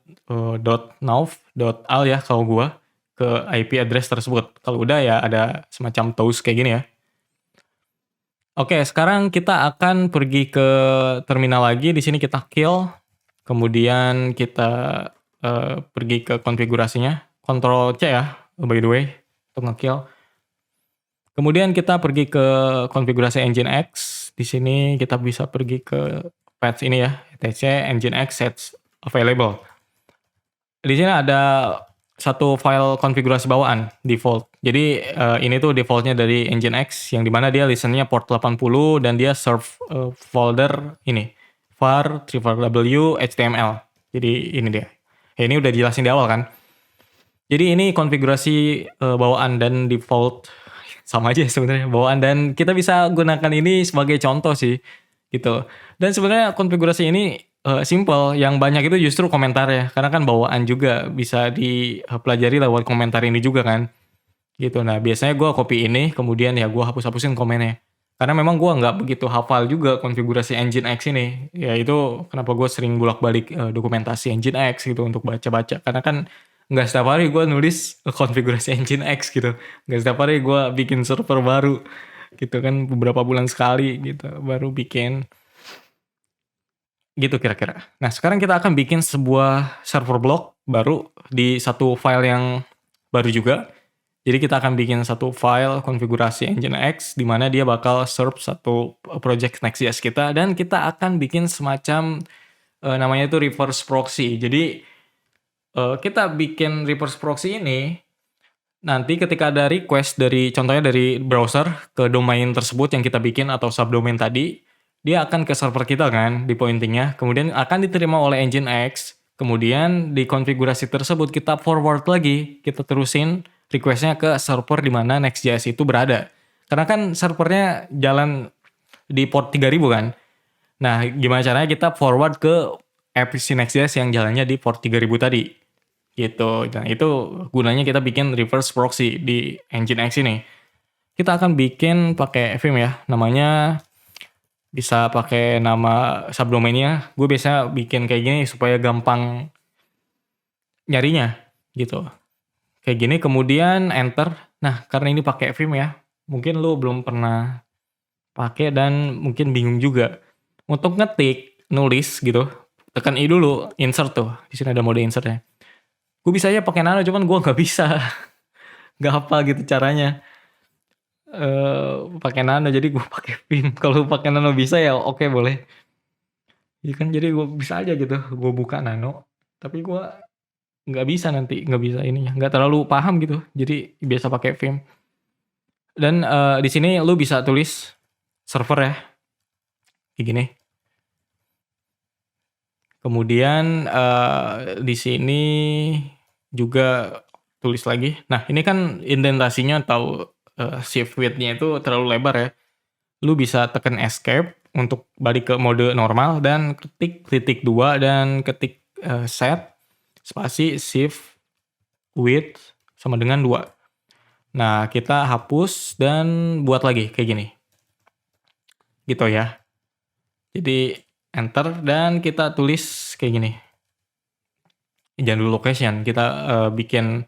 S1: .nav.al ya kalau gua ke IP address tersebut. Kalau udah ya ada semacam toast kayak gini ya. Oke, sekarang kita akan pergi ke terminal lagi. Di sini kita kill. Kemudian kita pergi ke konfigurasinya. Ctrl C ya, by the way, untuk nge-kill. Kemudian kita pergi ke konfigurasi Nginx. Di sini kita bisa pergi ke path ini ya, etc Nginx sets available. Di sini ada satu file konfigurasi bawaan default. Jadi ini tuh defaultnya dari Nginx yang dimana dia listennya port 80 dan dia serve folder ini var /w html. Jadi ini dia. Ya, ini udah jelasin di awal kan. Jadi ini konfigurasi bawaan dan default sama aja sebenarnya bawaan dan kita bisa gunakan ini sebagai contoh sih gitu. Dan sebenarnya konfigurasi ini simple, yang banyak itu justru komentar ya, karena kan bawaan juga bisa dipelajari lewat komentar ini juga kan gitu. Nah, biasanya gue copy ini kemudian ya gue hapus-hapusin komennya karena memang gue nggak begitu hafal juga konfigurasi Nginx ini ya. Itu kenapa gue sering bolak-balik dokumentasi Nginx gitu untuk baca-baca, karena kan Nggak setiap hari gue nulis konfigurasi Nginx gitu. Nggak setiap hari gue bikin server baru gitu kan, beberapa bulan sekali gitu baru bikin gitu kira-kira. Nah sekarang kita akan bikin sebuah server block baru di satu file yang baru juga. Jadi kita akan bikin satu file konfigurasi Nginx di mana dia bakal serve satu project Next.js kita, dan kita akan bikin semacam namanya itu reverse proxy. Jadi kita bikin reverse proxy ini nanti ketika ada request dari contohnya dari browser ke domain tersebut yang kita bikin atau subdomain tadi, dia akan ke server kita kan di pointingnya, kemudian akan diterima oleh Nginx, kemudian di konfigurasi tersebut kita forward lagi, kita terusin requestnya ke server di mana Next.js itu berada. Karena kan servernya jalan di port 3000 kan. Nah, gimana caranya kita forward ke aplikasi Next.js yang jalannya di port 3000 tadi. Gitu. Nah, itu gunanya kita bikin reverse proxy di Nginx ini. Kita akan bikin pakai Vim ya. Namanya bisa pakai nama subdomainnya. Gue biasa bikin kayak gini supaya gampang nyarinya gitu. Kayak gini kemudian enter. Nah, karena ini pakai Vim ya. Mungkin lu belum pernah pakai dan mungkin bingung juga. Untuk ngetik, nulis gitu, tekan I dulu, insert tuh. Di sini ada mode insertnya. Gue bisa aja pakai nano, cuman gue nggak bisa, nggak apa gitu caranya. Pakai nano, jadi gue pakai Vim. Kalau pakai nano bisa ya oke boleh. Ya kan jadi gue bisa aja gitu, gue buka nano. Tapi gue nggak bisa nanti, nggak bisa ininya, nggak terlalu paham gitu. Jadi biasa pakai Vim. Dan di sini lu bisa tulis server ya, kayak gini. Kemudian di sini juga tulis lagi. Nah ini kan indentasinya atau shift width-nya itu terlalu lebar ya. Lu bisa tekan escape untuk balik ke mode normal dan ketik titik 2 dan ketik set spasi shift width sama dengan 2. Nah kita hapus dan buat lagi kayak gini. Gitu ya. Jadi enter dan kita tulis kayak gini. Jangan dulu location, kita bikin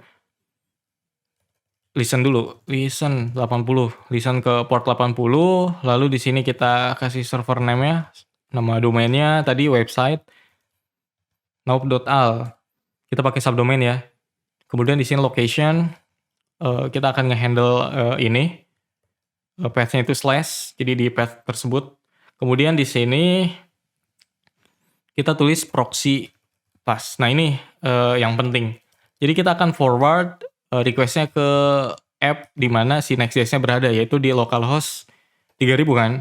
S1: listen dulu, listen 80, listen ke port 80, lalu di sini kita kasih server name-nya, nama domainnya tadi website naup.al. Kita pakai subdomain ya. Kemudian di sini location, kita akan ngehandle ini path-nya itu slash, jadi di path tersebut. Kemudian di sini kita tulis proxy pass. Nah ini yang penting. Jadi kita akan forward request-nya ke app di mana si Next.js-nya berada, yaitu di localhost 3000 kan.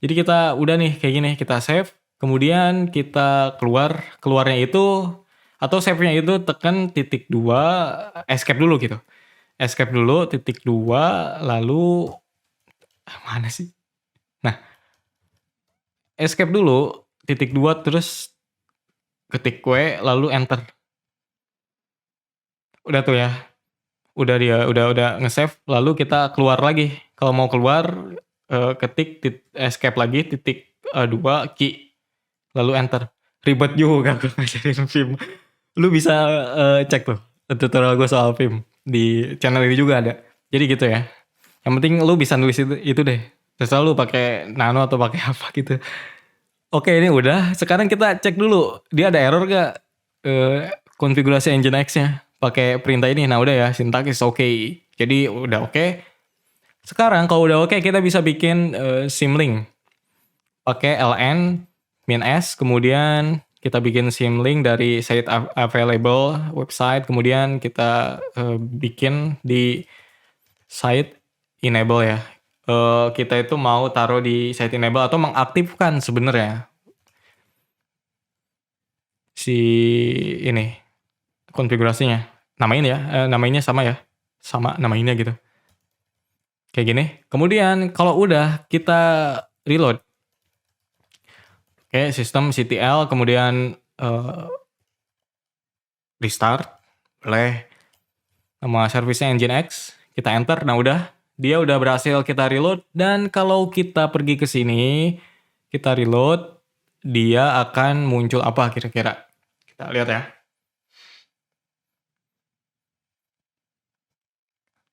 S1: Jadi kita udah nih kayak gini, kita save, kemudian kita keluarnya itu atau save-nya itu tekan titik 2, escape dulu gitu. Escape dulu titik 2, lalu mana sih? Nah, escape dulu titik 2 terus ketik W lalu enter. Udah tuh ya. Udah dia udah nge-save, lalu kita keluar lagi. Kalau mau keluar ketik escape lagi titik 2 key lalu enter. Ribet juga gue ngajarin Vim. Lu bisa cek tuh tutorial gue soal Vim di channel ini juga ada. Jadi gitu ya. Yang penting lu bisa nulis itu deh. Terserah lu pakai nano atau pakai apa gitu. Oke, ini udah. Sekarang kita cek dulu dia ada error gak konfigurasi Nginx-nya pakai perintah ini. Nah udah ya, sintaksis oke. Jadi udah oke. Sekarang kalau udah oke, kita bisa bikin symlink pakai ln -s, kemudian kita bikin symlink dari site available website, kemudian kita bikin di site enable ya. Kita itu mau taruh di site enable atau mengaktifkan sebenarnya si ini konfigurasinya. Namain ya, namanya sama ya. Sama namainnya gitu. Kayak gini. Kemudian kalau udah kita reload. Oke, sistem ctl kemudian restart. Boleh. Nama servisnya Nginx. Kita enter. Nah udah. Dia udah berhasil kita reload. Dan kalau kita pergi ke sini. Kita reload. Dia akan muncul apa kira-kira. Kita lihat ya.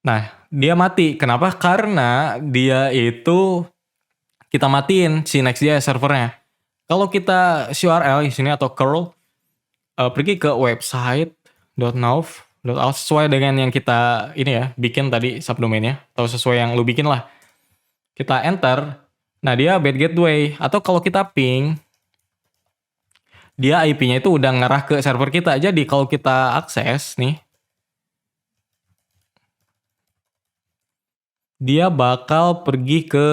S1: Nah, dia mati. Kenapa? Karena dia itu kita matiin si Next.js servernya. Kalau kita URL di sini atau curl, pergi ke website.nav.auth sesuai dengan yang kita ini ya bikin tadi subdomainnya, atau sesuai yang lu bikin lah. Kita enter. Nah, dia bad gateway. Atau kalau kita ping, dia IP-nya itu udah ngarah ke server kita. Jadi kalau kita akses nih, dia bakal pergi ke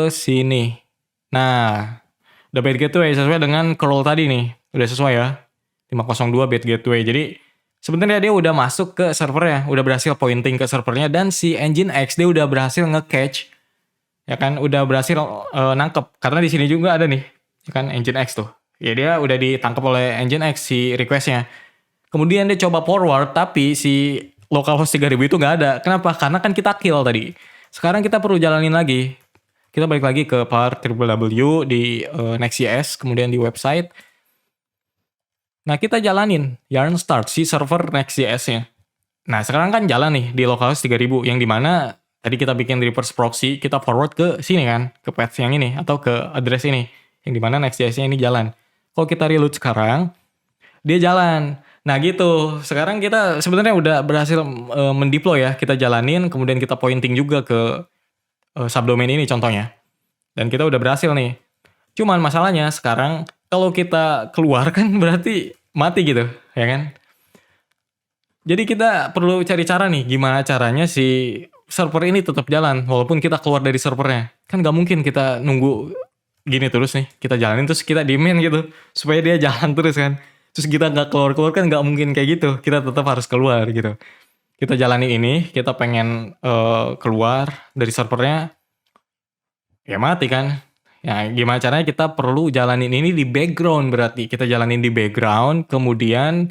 S1: sini. Nah, udah bad gateway sesuai dengan curl tadi nih. Udah sesuai ya. 502 bad gateway. Jadi sebenarnya dia udah masuk ke servernya, udah berhasil pointing ke servernya, dan si Nginx dia udah berhasil nge-catch, ya kan, udah berhasil nangkep. Karena di sini juga ada nih, ya kan, Nginx tuh. Ya dia udah ditangkap oleh Nginx si requestnya. Kemudian dia coba forward, tapi si localhost 3000 itu nggak ada. Kenapa? Karena kan kita kill tadi. Sekarang kita perlu jalanin lagi. Kita balik lagi ke part www di Next.js, kemudian di website. Nah, kita jalanin yarn start si server Next.js-nya. Nah, sekarang kan jalan nih di localhost 3000, yang dimana tadi kita bikin reverse proxy, kita forward ke sini kan, ke path yang ini, atau ke address ini, yang dimana Next.js-nya ini jalan. Kalau kita reload sekarang, dia jalan. Nah gitu, sekarang kita sebenarnya udah berhasil mendeploy ya, kita jalanin, kemudian kita pointing juga ke subdomain ini contohnya. Dan kita udah berhasil nih. Cuman masalahnya sekarang kalau kita keluar kan berarti mati gitu, ya kan? Jadi kita perlu cari cara nih, gimana caranya si server ini tetap jalan walaupun kita keluar dari servernya. Kan nggak mungkin kita nunggu gini terus nih, kita jalanin terus kita diemin gitu supaya dia jalan terus kan. Terus kita nggak keluar-keluar kan nggak mungkin kayak gitu. Kita tetap harus keluar gitu. Kita jalani ini, kita pengen keluar dari servernya, ya mati kan. Ya gimana caranya, kita perlu jalanin ini di background, berarti kita jalanin di background, kemudian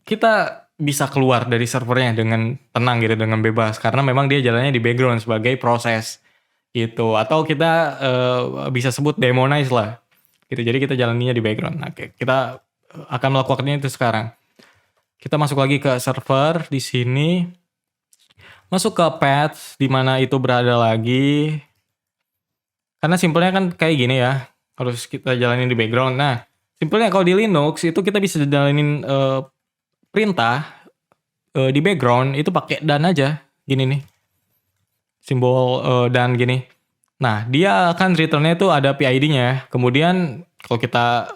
S1: kita bisa keluar dari servernya dengan tenang gitu, dengan bebas, karena memang dia jalannya di background sebagai proses gitu, atau kita bisa sebut demonize lah gitu. Jadi kita jalaninya di background. Nah, kita akan melakukannya itu sekarang. Kita masuk lagi ke server di sini, masuk ke path di mana itu berada lagi. Karena simpelnya kan kayak gini ya, harus kita jalanin di background. Nah, simpelnya kalau di Linux itu kita bisa jalanin perintah di background itu pakai dan aja, gini nih, simbol dan gini. Nah, dia akan returnnya itu ada PID-nya. Kemudian kalau kita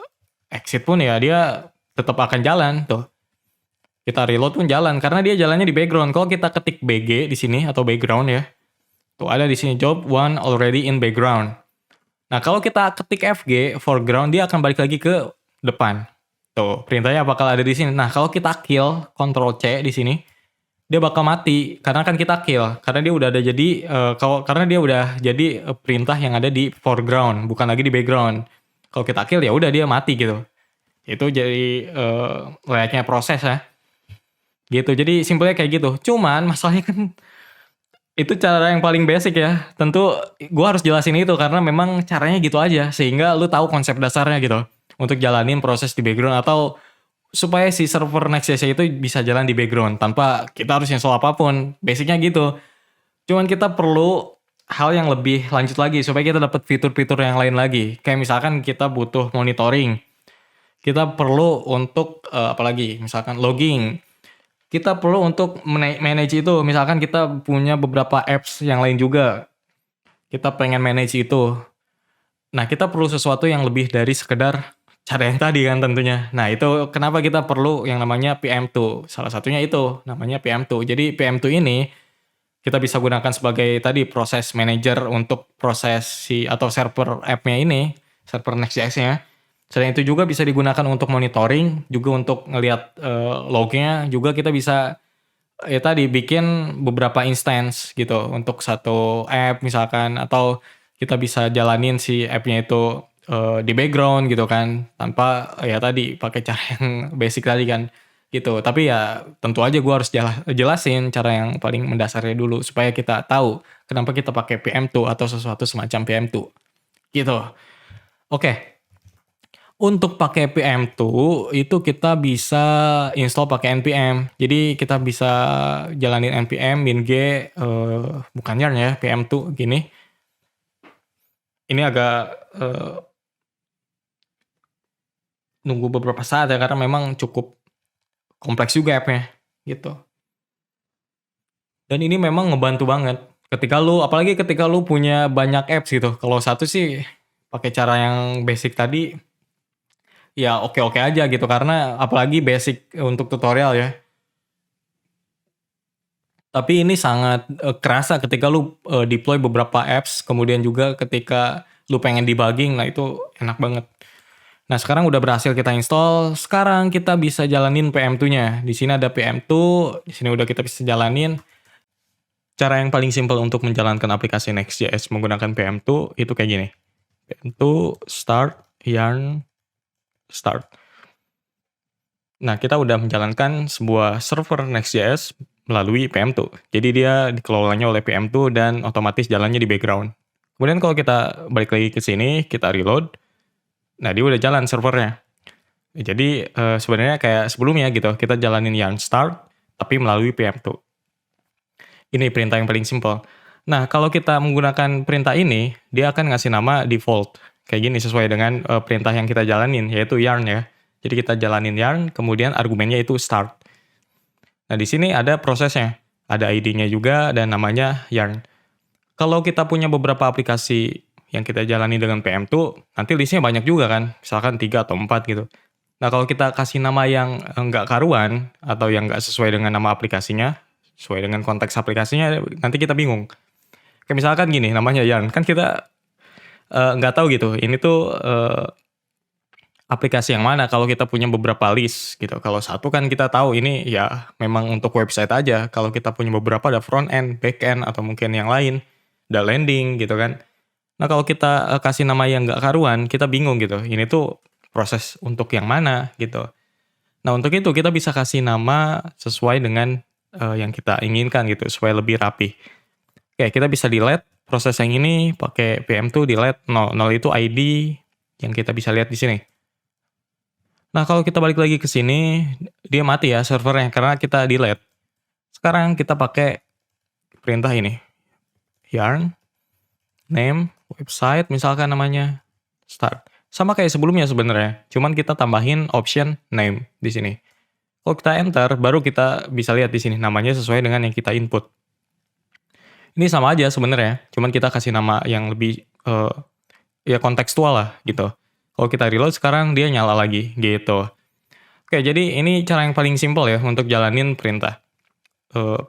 S1: exit pun ya dia tetap akan jalan tuh. Kita reload pun jalan karena dia jalannya di background. Kalau kita ketik BG di sini atau background ya, tuh ada di sini job one already in background. Nah, kalau kita ketik FG foreground, dia akan balik lagi ke depan. Tuh, perintahnya bakal ada di sini. Nah, kalau kita kill Ctrl C di sini, dia bakal mati karena kan kita kill. Karena dia udah ada jadi karena dia udah jadi perintah yang ada di foreground, bukan lagi di background. Kalau kita kill ya udah dia mati gitu. Itu jadi layaknya proses ya. Gitu. Jadi simpelnya kayak gitu. Cuman masalahnya kan itu cara yang paling basic ya. Tentu gue harus jelasin itu karena memang caranya gitu aja sehingga lu tahu konsep dasarnya gitu untuk jalanin proses di background, atau supaya si server Next.js itu bisa jalan di background tanpa kita harus install apapun. Basicnya gitu. Cuman kita perlu hal yang lebih lanjut lagi supaya kita dapat fitur-fitur yang lain lagi. Kayak misalkan kita butuh monitoring. Kita perlu untuk apalagi misalkan logging. Kita perlu untuk manage itu. Misalkan kita punya beberapa apps yang lain juga. Kita pengen manage itu. Nah, kita perlu sesuatu yang lebih dari sekedar cara yang tadi kan tentunya. Nah, itu kenapa kita perlu yang namanya PM2. Salah satunya itu namanya PM2. Jadi PM2 ini kita bisa gunakan sebagai tadi proses manager untuk proses si atau server app-nya ini, server Next.js-nya. Selain itu juga bisa digunakan untuk monitoring, juga untuk ngelihat lognya, juga kita bisa ya tadi bikin beberapa instance gitu untuk satu app misalkan, atau kita bisa jalanin si app-nya itu di background gitu kan, tanpa ya tadi pakai cara yang basic tadi kan gitu. Tapi ya tentu aja gue harus jelasin cara yang paling mendasarnya dulu supaya kita tahu kenapa kita pakai PM2 atau sesuatu semacam PM2 gitu. Oke. Untuk pakai PM2 itu kita bisa install pakai npm. Jadi kita bisa jalanin npm min g bukan yarn ya, PM2 gini. Ini agak nunggu beberapa saat ya karena memang cukup kompleks juga app-nya gitu. Dan ini memang ngebantu banget apalagi ketika lu punya banyak apps gitu. Kalau satu sih pakai cara yang basic tadi ya oke-oke aja gitu karena apalagi basic untuk tutorial ya. Tapi ini sangat kerasa ketika lu deploy beberapa apps, kemudian juga ketika lu pengen debugging, nah itu enak banget. Nah, sekarang udah berhasil kita install, sekarang kita bisa jalanin PM2-nya. Di sini ada PM2, di sini udah kita bisa jalanin. Cara yang paling simpel untuk menjalankan aplikasi Next.js menggunakan PM2 itu kayak gini. PM2 start yarn start. Nah, kita udah menjalankan sebuah server Next.js melalui PM2. Jadi dia dikelolanya oleh PM2 dan otomatis jalannya di background. Kemudian kalau kita balik lagi ke sini, kita reload. Nah, dia udah jalan servernya. Jadi sebenarnya kayak sebelumnya gitu, kita jalanin yarn start tapi melalui PM2. Ini perintah yang paling simple. Nah, kalau kita menggunakan perintah ini, dia akan ngasih nama default. Kayak gini sesuai dengan perintah yang kita jalanin, yaitu yarn ya. Jadi kita jalanin yarn, kemudian argumennya itu start. Nah, di sini ada prosesnya. Ada ID-nya juga dan namanya yarn. Kalau kita punya beberapa aplikasi yang kita jalani dengan PM2, nanti listnya banyak juga kan. Misalkan 3 atau 4 gitu. Nah, kalau kita kasih nama yang nggak karuan, atau yang nggak sesuai dengan nama aplikasinya, sesuai dengan konteks aplikasinya, nanti kita bingung. Kayak misalkan gini, namanya yarn. Kan kita nggak tahu gitu, ini tuh aplikasi yang mana kalau kita punya beberapa list gitu. Kalau satu kan kita tahu ini ya memang untuk website aja. Kalau kita punya beberapa ada front end, back end, atau mungkin yang lain, ada landing gitu kan. Nah kalau kita kasih nama yang nggak karuan, kita bingung gitu. Ini tuh proses untuk yang mana gitu. Nah untuk itu kita bisa kasih nama sesuai dengan yang kita inginkan gitu, supaya lebih rapi. Oke, kita bisa delete proses yang ini pakai PM2 delete 0. 0 itu ID yang kita bisa lihat di sini. Nah, kalau kita balik lagi ke sini, dia mati ya servernya karena kita delete. Sekarang kita pakai perintah ini. Yarn, name, website, misalkan namanya, start. Sama kayak sebelumnya sebenarnya, cuman kita tambahin option name di sini. Kalau kita enter, baru kita bisa lihat di sini namanya sesuai dengan yang kita input. Ini sama aja sebenarnya, cuman kita kasih nama yang lebih ya kontekstual lah gitu. Kalau kita reload sekarang dia nyala lagi gitu. Oke, jadi ini cara yang paling simpel ya untuk jalanin perintah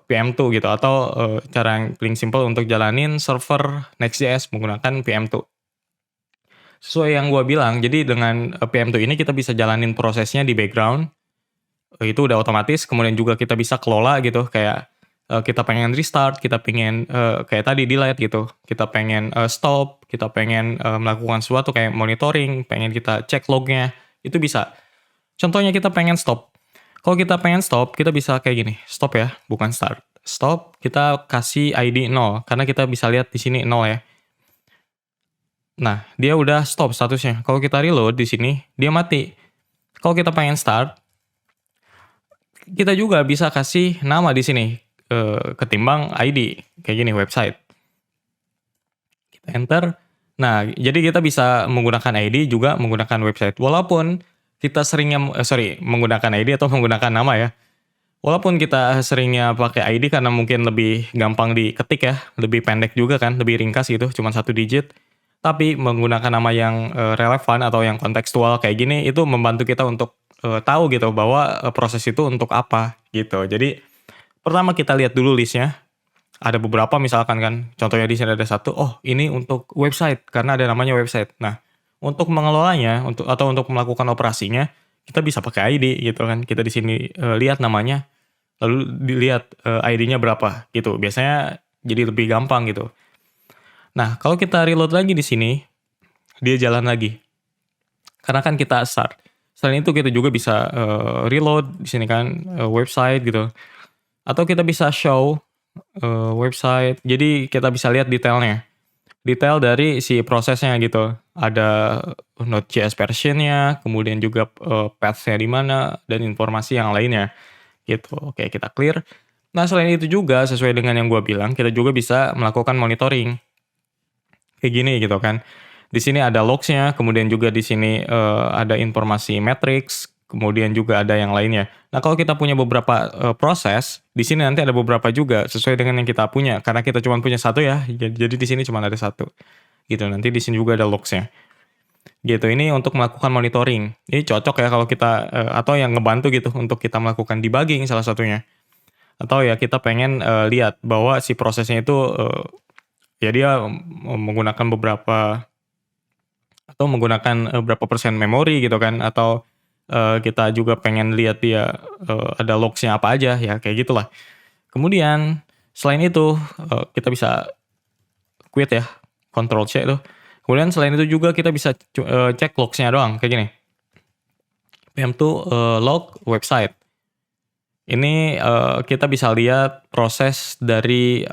S1: PM2 gitu, atau cara yang paling simpel untuk jalanin server Next.js menggunakan PM2. Sesuai yang gue bilang, jadi dengan PM2 ini kita bisa jalanin prosesnya di background, itu udah otomatis, kemudian juga kita bisa kelola gitu, kayak kita pengen restart, kita pengen kayak tadi delete gitu, kita pengen stop, kita pengen melakukan sesuatu kayak monitoring, pengen kita cek lognya, itu bisa. Contohnya kita pengen stop. Kalau kita pengen stop, kita bisa kayak gini, stop ya, bukan start. Stop, kita kasih ID 0, karena kita bisa lihat di sini 0 ya. Nah, dia udah stop statusnya. Kalau kita reload di sini, dia mati. Kalau kita pengen start, kita juga bisa kasih nama di sini, ketimbang ID, kayak gini, website. Kita enter. Nah, jadi kita bisa menggunakan ID juga menggunakan website. Walaupun kita seringnya, menggunakan ID atau menggunakan nama ya. Walaupun kita seringnya pakai ID karena mungkin lebih gampang diketik ya, lebih pendek juga kan, lebih ringkas gitu, cuma 1 digit. Tapi menggunakan nama yang relevan atau yang kontekstual kayak gini, itu membantu kita untuk tahu gitu bahwa proses itu untuk apa gitu. Jadi pertama kita lihat dulu listnya. Ada beberapa misalkan kan, contohnya di sini ada satu, oh ini untuk website karena ada namanya website. Nah, untuk mengelolanya atau untuk melakukan operasinya, kita bisa pakai ID gitu kan. Kita di sini lihat namanya, lalu dilihat ID-nya berapa gitu. Biasanya jadi lebih gampang gitu. Nah, kalau kita reload lagi di sini, dia jalan lagi. Karena kan kita start. Selain itu kita juga bisa reload di sini kan website gitu. Atau kita bisa show website. Jadi kita bisa lihat detailnya. detail dari si prosesnya gitu. Ada Node.js version-nya, kemudian juga path-nya di mana, dan informasi yang lainnya gitu. Oke, kita clear. Nah, selain itu juga sesuai dengan yang gua bilang, kita juga bisa melakukan monitoring. Kayak gini gitu kan. Di sini ada logs-nya, kemudian juga di sini ada informasi metrics, kemudian juga ada yang lainnya. Nah, kalau kita punya beberapa proses, di sini nanti ada beberapa juga sesuai dengan yang kita punya. Karena kita cuma punya satu ya, jadi di sini cuma ada satu. Gitu. Nanti di sini juga ada logs-nya. Gitu. Ini untuk melakukan monitoring. Ini cocok ya kalau kita atau yang ngebantu gitu untuk kita melakukan debugging salah satunya. Atau ya kita pengen lihat bahwa si prosesnya itu ya dia menggunakan beberapa atau menggunakan berapa persen memori gitu kan, atau kita juga pengen lihat dia ada logs-nya apa aja, ya kayak gitulah. Kemudian selain itu kita bisa quit ya, Ctrl C tuh. Kemudian selain itu juga kita bisa cek logs-nya doang kayak gini. PM2 log website. Ini kita bisa lihat proses dari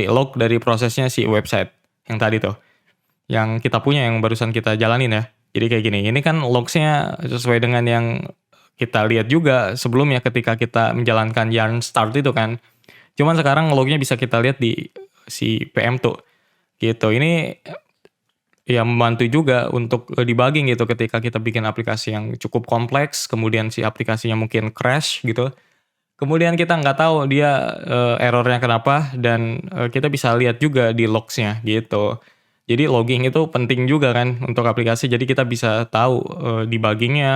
S1: log dari prosesnya si website yang tadi tuh. Yang kita punya, yang barusan kita jalanin ya. Jadi kayak gini, ini kan logs-nya sesuai dengan yang kita lihat juga sebelumnya ketika kita menjalankan yarn start itu kan. Cuman sekarang lognya bisa kita lihat di si PM tuh. Gitu. Ini ya membantu juga untuk debugging gitu ketika kita bikin aplikasi yang cukup kompleks, kemudian si aplikasinya mungkin crash gitu. Kemudian kita nggak tahu dia errornya kenapa, dan kita bisa lihat juga di logs-nya gitu. Jadi logging itu penting juga kan untuk aplikasi, jadi kita bisa tahu debugging-nya,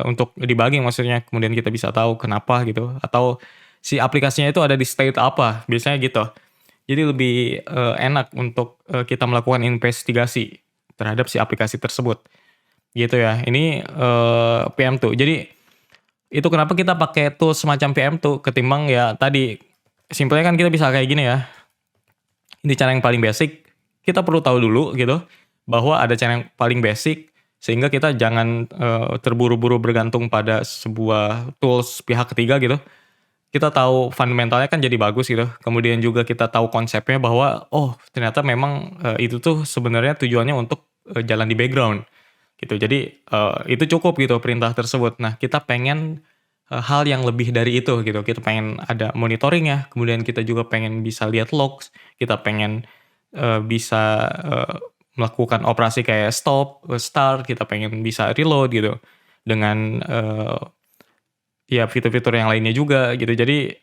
S1: untuk debugging maksudnya, kemudian kita bisa tahu kenapa gitu, atau si aplikasinya itu ada di state apa, biasanya gitu. Jadi lebih enak untuk kita melakukan investigasi terhadap si aplikasi tersebut. Gitu ya. Ini PM2. Jadi itu kenapa kita pakai tools semacam PM2 ketimbang ya tadi, simpelnya kan kita bisa kayak gini ya. Ini cara yang paling basic, kita perlu tahu dulu gitu bahwa ada cara yang paling basic sehingga kita jangan terburu-buru bergantung pada sebuah tools pihak ketiga gitu. Kita tahu fundamentalnya kan jadi bagus gitu. Kemudian juga kita tahu konsepnya bahwa oh ternyata memang itu tuh sebenarnya tujuannya untuk jalan di background gitu. Jadi itu cukup gitu perintah tersebut. Nah, kita pengen hal yang lebih dari itu gitu. Kita pengen ada monitoring ya, kemudian kita juga pengen bisa lihat logs, kita pengen bisa melakukan operasi kayak stop, start, kita pengen bisa reload gitu dengan ya fitur-fitur yang lainnya juga gitu. Jadi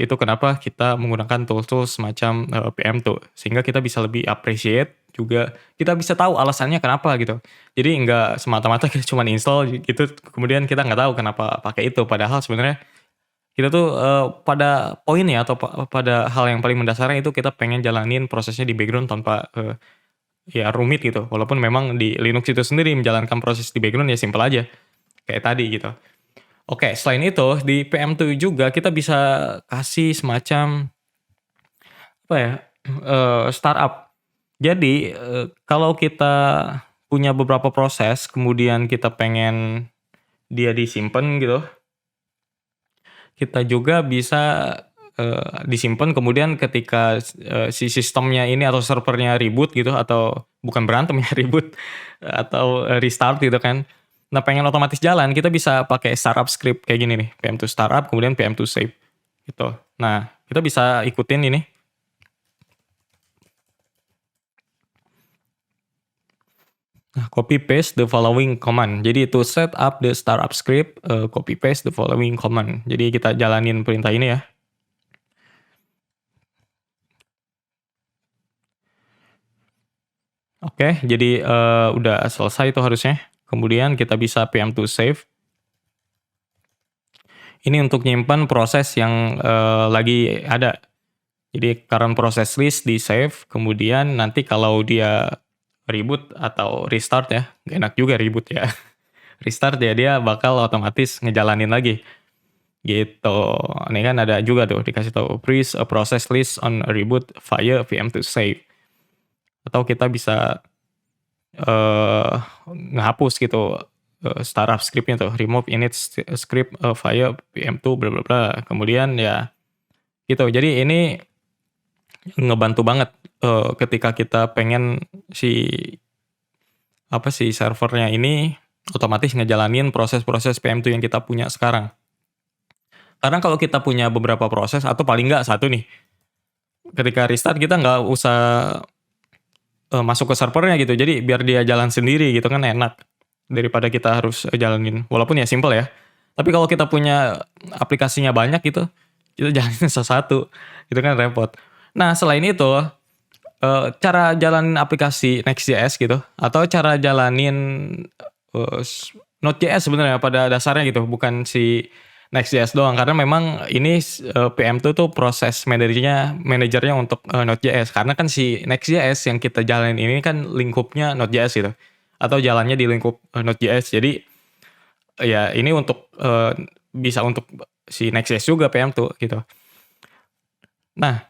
S1: itu kenapa kita menggunakan tools-tools semacam PM2 sehingga kita bisa lebih appreciate, juga kita bisa tahu alasannya kenapa gitu. Jadi nggak semata-mata kita cuma install gitu, kemudian kita nggak tahu kenapa pakai itu. Padahal sebenarnya kita tuh pada poinnya atau pada hal yang paling mendasarnya itu kita pengen jalanin prosesnya di background tanpa ya rumit gitu. Walaupun memang di Linux itu sendiri menjalankan proses di background ya simpel aja kayak tadi gitu. Oke, selain itu di PM2 juga kita bisa kasih semacam apa ya, startup. Jadi, kalau kita punya beberapa proses, kemudian kita pengen dia disimpan gitu, kita juga bisa disimpan, kemudian ketika si sistemnya ini atau servernya reboot gitu, atau bukan berantem ya, reboot atau restart gitu kan. Nah, pengen otomatis jalan, kita bisa pakai startup script kayak gini nih, PM2 startup kemudian PM2 save gitu. Nah, kita bisa ikutin ini. Nah, copy paste the following command. Jadi to set up the startup script, copy paste the following command. Jadi kita jalanin perintah ini ya. Oke, jadi udah selesai itu harusnya. Kemudian kita bisa PM2 save. Ini untuk nyimpan proses yang lagi ada. Jadi current process list di save, kemudian nanti kalau dia reboot atau restart ya, gak enak juga reboot ya. Restart ya dia bakal otomatis ngejalanin lagi. Gitu. Ini kan ada juga tuh dikasih tahu freeze a process list on a reboot via VM to save. Atau kita bisa ngehapus gitu startup scriptnya tuh, remove init script via VM2 bla bla bla. Kemudian ya gitu. Jadi ini ngebantu banget, ketika kita pengen si si servernya ini otomatis ngejalanin proses-proses PM2 yang kita punya sekarang. Karena kalau kita punya beberapa proses atau paling nggak satu nih, ketika restart kita nggak usah, masuk ke servernya gitu. Jadi biar dia jalan sendiri gitu kan enak, daripada kita harus, jalanin. Walaupun ya simpel ya. Tapi kalau kita punya aplikasinya banyak gitu, kita jalanin satu-satu, itu kan repot. Nah selain itu, cara jalanin aplikasi Next.js gitu, atau cara jalanin, eee, s Node.js sebenarnya pada dasarnya gitu, bukan si Next.js doang. Karena memang ini PM2 tuh proses manajernya untuk, Node.js. Karena kan si Next.js yang kita jalanin ini kan lingkupnya Node.js gitu, atau jalannya di lingkup, Node.js. Jadi, ya ini untuk, bisa untuk si Next.js juga PM2 gitu. Nah,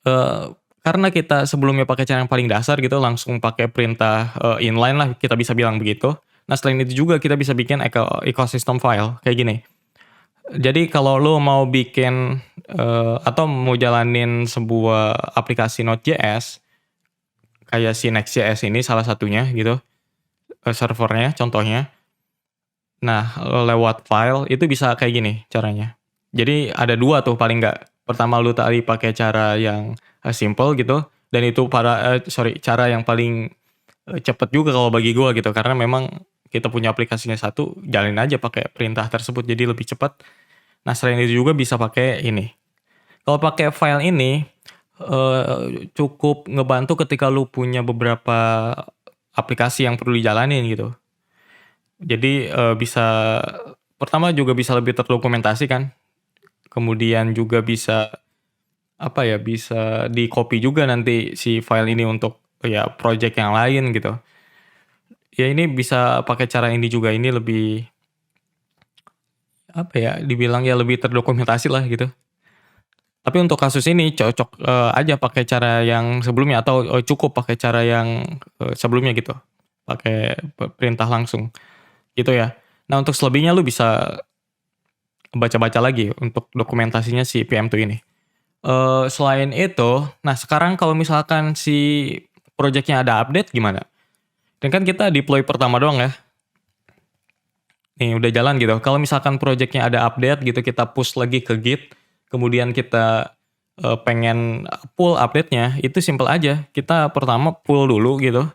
S1: Eee, karena kita sebelumnya pakai cara yang paling dasar gitu, langsung pakai perintah, inline lah kita bisa bilang begitu. Nah selain itu juga kita bisa bikin ecosystem file, kayak gini. Jadi kalau lu mau bikin, atau mau jalanin sebuah aplikasi Node.js, kayak si Next.js ini salah satunya gitu, servernya contohnya. Nah, lewat file itu bisa kayak gini caranya. Jadi ada 2 tuh paling nggak. Pertama lu tadi pakai cara yang, simple gitu, dan itu cara yang paling, cepet juga kalau bagi gua gitu. Karena memang kita punya aplikasinya satu, jalanin aja pakai perintah tersebut jadi lebih cepat. Nah selain itu juga bisa pakai ini. Kalau pakai file ini, cukup ngebantu ketika lu punya beberapa aplikasi yang perlu dijalanin gitu. Jadi, bisa pertama juga bisa lebih terdokumentasi kan, kemudian juga bisa, bisa di-copy juga nanti si file ini untuk, ya project yang lain gitu. Ya ini bisa pakai cara ini juga, ini lebih, dibilang ya lebih terdokumentasi lah gitu. Tapi untuk kasus ini cocok, aja pakai cara yang sebelumnya atau, cukup pakai cara yang, sebelumnya gitu, pakai perintah langsung, gitu ya. Nah untuk selebihnya lu bisa baca-baca lagi untuk dokumentasinya si PM2 ini. Selain itu, nah sekarang kalau misalkan si project-nya ada update gimana? Dan kan kita deploy pertama doang ya, nih udah jalan gitu. Kalau misalkan project-nya ada update gitu, kita push lagi ke Git, kemudian kita, pengen pull update-nya, itu simple aja. Kita pertama pull dulu gitu,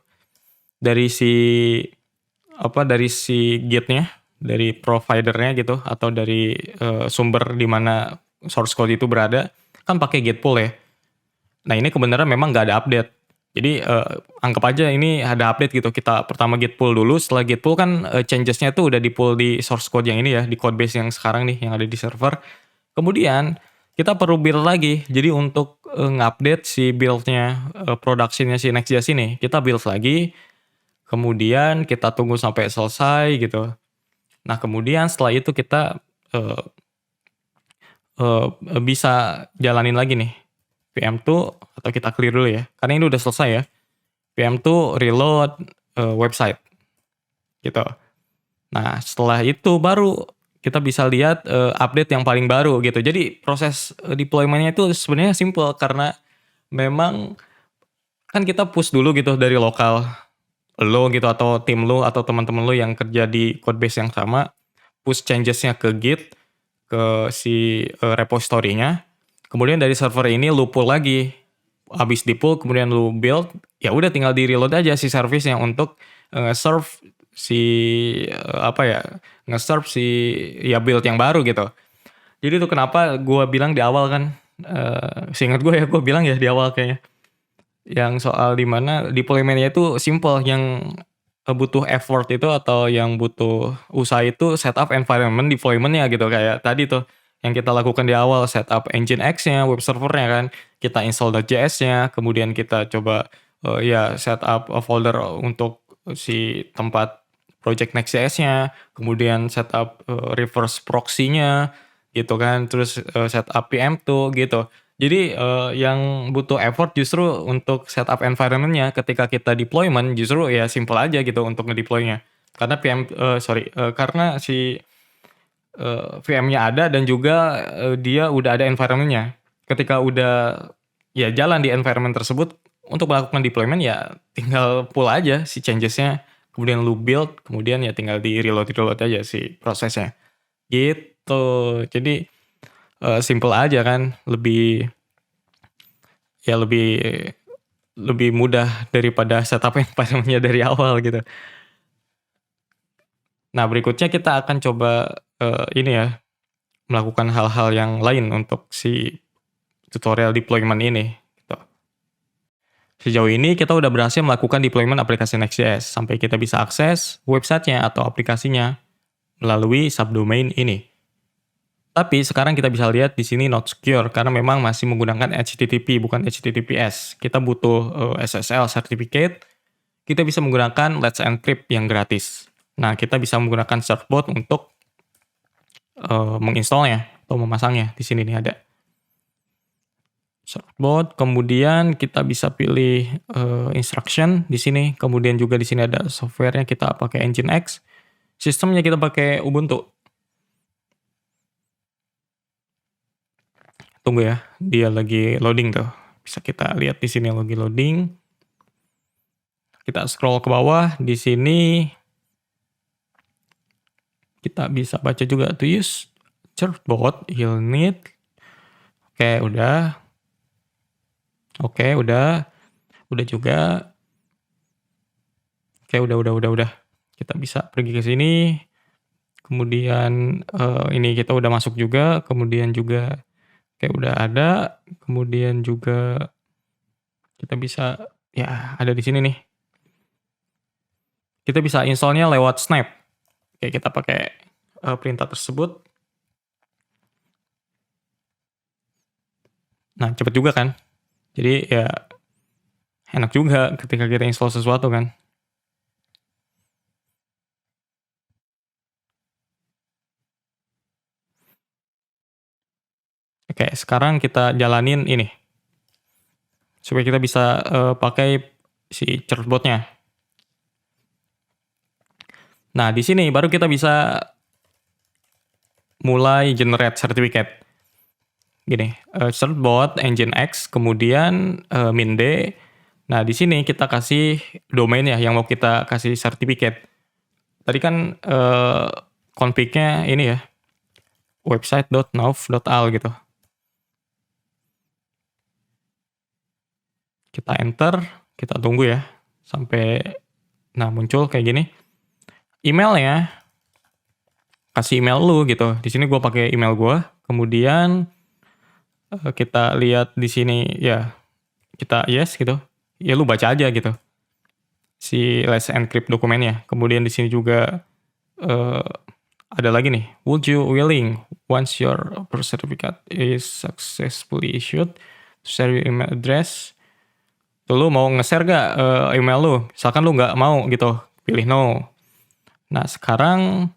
S1: dari si Git-nya, dari provider-nya gitu, atau dari, sumber di mana source code itu berada, kan pakai git pull ya. Nah ini kebenaran memang nggak ada update. Jadi, anggap aja ini ada update gitu, kita pertama git pull dulu, setelah git pull kan, changes-nya tuh udah di-pull di source code yang ini ya, di code base yang sekarang nih, yang ada di server. Kemudian, kita perlu build lagi. Jadi untuk, ngupdate si build-nya, production-nya si Next.js ini, kita build lagi, kemudian kita tunggu sampai selesai gitu. Nah kemudian setelah itu kita, eee eee, bisa jalanin lagi nih PM2 atau kita clear dulu ya, karena ini udah selesai ya. PM2 reload, website gitu. Nah setelah itu baru kita bisa lihat, update yang paling baru gitu. Jadi proses, deployment-nya itu sebenarnya simple karena memang kan kita push dulu gitu dari lokal lo gitu atau tim lo atau teman-teman lo yang kerja di code base yang sama, push changes-nya ke Git, ke si, repository-nya, kemudian dari server ini lu pull lagi, habis di-pull kemudian lu build, ya udah tinggal di-reload aja si service-nya untuk, serve si, nge-serve si ya build yang baru gitu. Jadi itu kenapa gua bilang di awal kan, seinget gue ya, gua bilang ya di awal kayaknya, yang soal di mana deployment-nya itu simple, yang, butuh effort itu atau yang butuh usaha itu setup environment deployment-nya gitu, kayak tadi tuh yang kita lakukan di awal, setup Nginx-nya, web server-nya kan, kita install .js-nya, kemudian kita coba, ya setup, folder untuk si tempat project Next.js-nya, kemudian setup, reverse proxy-nya gitu kan, terus, setup PM2 gitu. Jadi, yang butuh effort justru untuk setup environment-nya, ketika kita deployment justru ya simple aja gitu untuk ngedeploy-nya. Karena karena si, VM-nya ada dan juga, dia udah ada environment-nya. Ketika udah ya jalan di environment tersebut. Untuk melakukan deployment ya tinggal pull aja si changes-nya, kemudian lu build, kemudian ya tinggal di reload aja si prosesnya. Gitu. Jadi simple aja kan, lebih ya lebih mudah daripada setup yang pastinya dari awal gitu. Nah, berikutnya kita akan coba ini ya, melakukan hal-hal yang lain untuk si tutorial deployment ini gitu. Sejauh ini kita udah berhasil melakukan deployment aplikasi Next.js sampai kita bisa akses websitenya atau aplikasinya melalui subdomain ini. Tapi sekarang kita bisa lihat di sini not secure karena memang masih menggunakan HTTP bukan HTTPS. Kita butuh SSL certificate. Kita bisa menggunakan Let's Encrypt yang gratis. Nah, kita bisa menggunakan Certbot untuk menginstalnya atau memasangnya. Di sini nih ada Certbot. Kemudian kita bisa pilih instruction di sini. Kemudian juga di sini ada softwarenya kita pakai Nginx. Sistemnya kita pakai Ubuntu. Tunggu ya, dia lagi loading tuh. Bisa kita lihat di sini lagi loading. Kita scroll ke bawah, di sini kita bisa baca juga to use Certbot, you'll need. Oke, udah. Oke, udah juga. Oke, udah. Kita bisa pergi ke sini. Kemudian ini kita udah masuk juga, kemudian juga kayak udah ada, kemudian juga kita bisa ya ada di sini nih. Kita bisa installnya lewat Snap. Kayak kita pakai perintah tersebut. Nah, cepet juga kan. Jadi ya enak juga ketika kita install sesuatu kan. Oke, sekarang kita jalanin ini. Supaya kita bisa pakai si Certbot-nya. Nah, di sini baru kita bisa mulai generate certificate. Gini, Certbot, Nginx, kemudian min_d. Nah, di sini kita kasih domain ya yang mau kita kasih certificate. Tadi kan config-nya ini ya, website.nav.al gitu. Kita enter, kita tunggu ya sampai muncul kayak gini. Emailnya kasih email lu gitu. Di sini gue pakai email gue. Kemudian kita lihat di sini ya kita yes gitu. Ya lu baca aja gitu. Si Let's Encrypt dokumennya. Kemudian di sini juga ada lagi nih. Would you willing once your birth certificate is successfully issued to share your email address? Tuh, lu mau nge-share gak email lu? Misalkan lu nggak mau gitu, pilih no. Nah, sekarang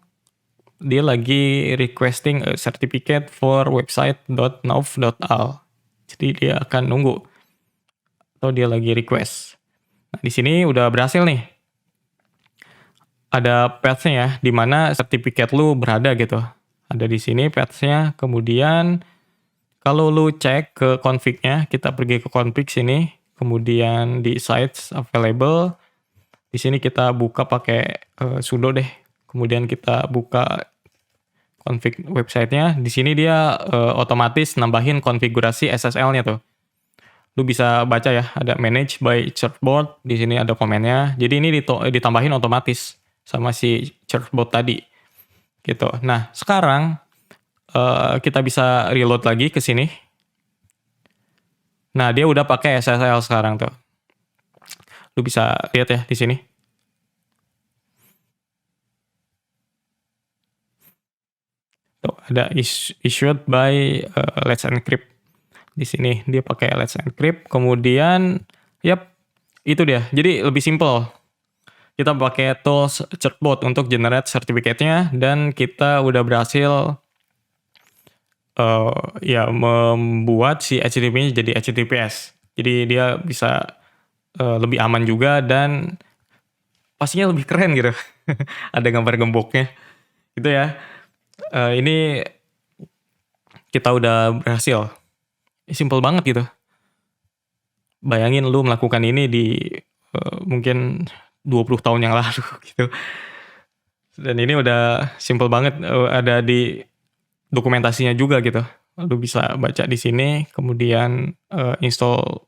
S1: dia lagi requesting a certificate for website.nav.al. Jadi dia akan nunggu. Atau dia lagi request. Nah, di sini udah berhasil nih. Ada path-nya ya, di mana sertifikat lu berada gitu. Ada di sini path-nya. Kemudian kalau lu cek ke config-nya, kita pergi ke config sini. Kemudian di sites available, di sini kita buka pakai sudo deh. Kemudian kita buka config websitenya. Di sini dia otomatis nambahin konfigurasi SSL-nya tuh. Lu bisa baca ya, ada manage by Certbot. Di sini ada komennya. Jadi ini ditambahin otomatis sama si Certbot tadi. Gitu. Nah, sekarang kita bisa reload lagi ke sini. Nah, dia udah pakai SSL sekarang tuh. Lu bisa lihat ya di sini. Tuh, ada issued by Let's Encrypt. Di sini dia pakai Let's Encrypt. Kemudian, itu dia. Jadi lebih simple. Kita pakai tools Certbot untuk generate sertifikatnya dan kita udah berhasil membuat si HTTP-nya jadi HTTPS. Jadi dia bisa lebih aman juga dan pastinya lebih keren gitu. Ada gambar gemboknya. Gitu ya. Ini kita udah berhasil. Simple banget gitu. Bayangin lu melakukan ini di mungkin 20 tahun yang lalu gitu. Dan ini udah simple banget, ada di dokumentasinya juga gitu. Lu bisa baca di sini, kemudian install